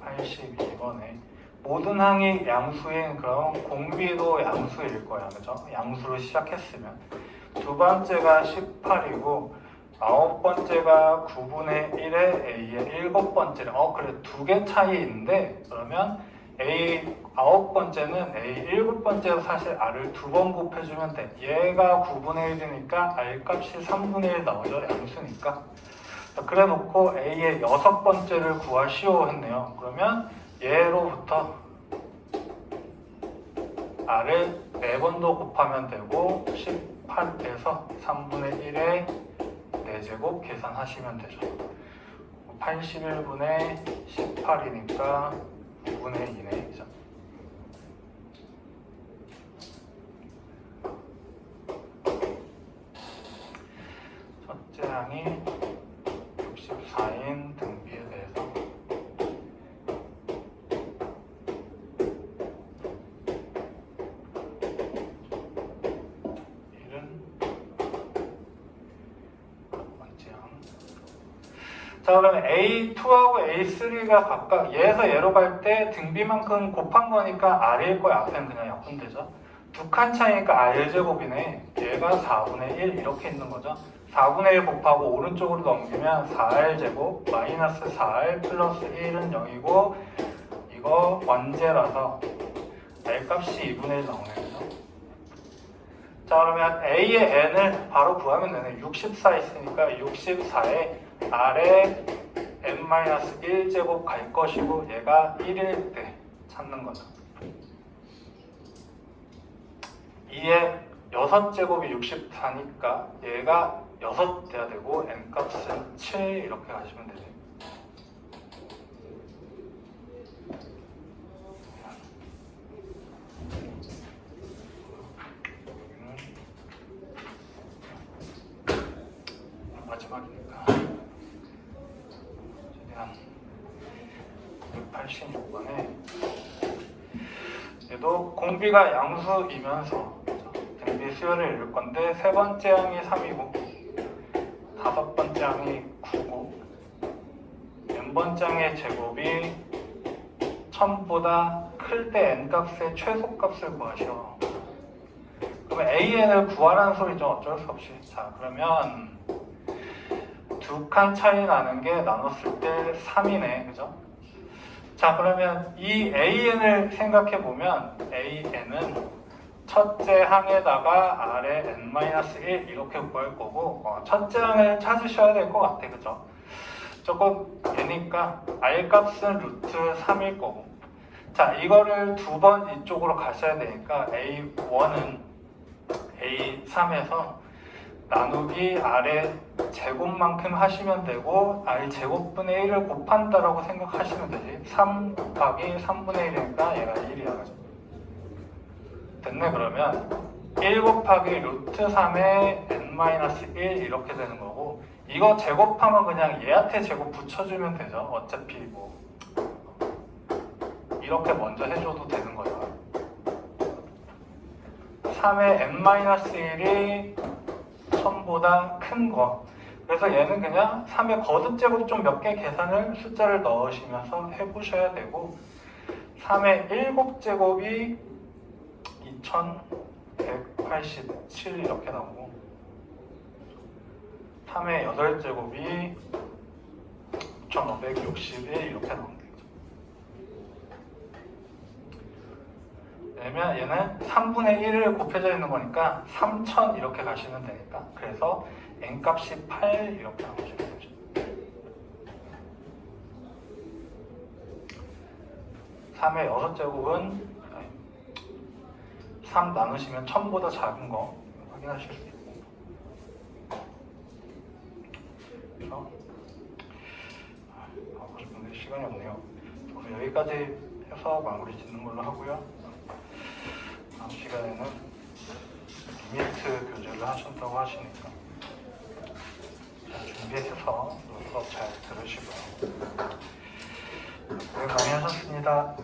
82번에 모든 항이 양수인 그럼 공비도 양수일 거야. 그죠? 양수로 시작했으면 두 번째가 18이고 9번째가 9분의 1에 A의 7번째래. 그래, 2개 차이인데 그러면 A 9번째는 A 7번째로 사실 R을 2번 곱해주면 돼. 얘가 9분의 1이니까 R 값이 3분의 1 나오죠. 양수니까. 그래 놓고 A의 6번째를 구하시오 했네요. 그러면 얘로부터 R을 4번 더 곱하면 되고 18에서 3분의 1에 4제곱 계산하시면 되죠. 81분의 18이니까 9분의 2네. 그죠? 첫째 항이 64인 등비에 대해서 자, 그러면 A2하고 A3가 각각 얘에서 얘로 갈 때 등비만큼 곱한 거니까 R일 거야. 앞에는 그냥 약분되죠. 두 칸 차이니까 R제곱이네. 얘가 4분의 1 이렇게 있는 거죠. 4분의 1 곱하고 오른쪽으로 넘기면 4R제곱 마이너스 4R 플러스 1은 0이고 이거 원제라서 R값이 2분의 1 나오네요. 자, 그러면 A의 n을 바로 구하면 되네. 64 있으니까 64에 R에 n-1제곱 갈 것이고 얘가 1일 때 찾는 거죠. 2의 6제곱이 64니까 얘가 6 돼야 되고 n값은 7 이렇게 가시면 되죠. 마지막이니까 최대한 186번에 여기도 공비가 양수이면서 등비 수열을 이룰 건데 세 번째 항이 3이고 다섯 번째 항이 9고 n번째 항의 제곱이 1000보다 클 때 n값의 최소값을 구하시오. 그러면 an을 구하라는 소리죠. 어쩔 수 없이. 자, 그러면 두 칸 차이 나는 게 나눴을 때 3이네. 그죠? 자, 그러면 이 an을 생각해 보면 an은 첫째 항에다가 아래 n-1 이렇게 구할 거고 첫째 항을 찾으셔야 될 것 같아. 그죠? 조금 되니까 r 값은 루트 3일 거고 자, 이거를 두 번 이쪽으로 가셔야 되니까 a1은 a3에서 나누기 r의 제곱만큼 하시면 되고 r 제곱분의 1을 곱한다라고 생각하시면 되지. 3 곱하기 3분의 1이니까 얘가 1이야. 그죠? 됐네. 그러면 1 곱하기 루트 3의 n-1 이렇게 되는 거고 이거 제곱하면 그냥 얘한테 제곱 붙여주면 되죠. 어차피 뭐 이렇게 먼저 해줘도 되는 거야. 3의 n-1이 1000보다 큰 거. 그래서 얘는 그냥 3의 거듭제곱 좀 몇 개 계산을 숫자를 넣으시면서 해보셔야 되고 3의 7제곱이 2187 이렇게 나오고 3의 8제곱이 6561 이렇게 나옵니다. 왜냐면 얘는 3분의 1을 곱해져 있는 거니까 3000 이렇게 가시면 되니까 그래서 n값이 8 이렇게 나오시면 되죠. (3의 6제곱은) 3 나누시면 1000보다 작은 거 확인하실 수 있고 그래서 근데 시간이 없네요. 그럼 여기까지 해서 마무리 짓는 걸로 하고요. 다음 시간에는 리미트 교재를 하신다고 하시니까 잘 준비해서 수업 잘 들으시고요. 고생 많이 하셨습니다.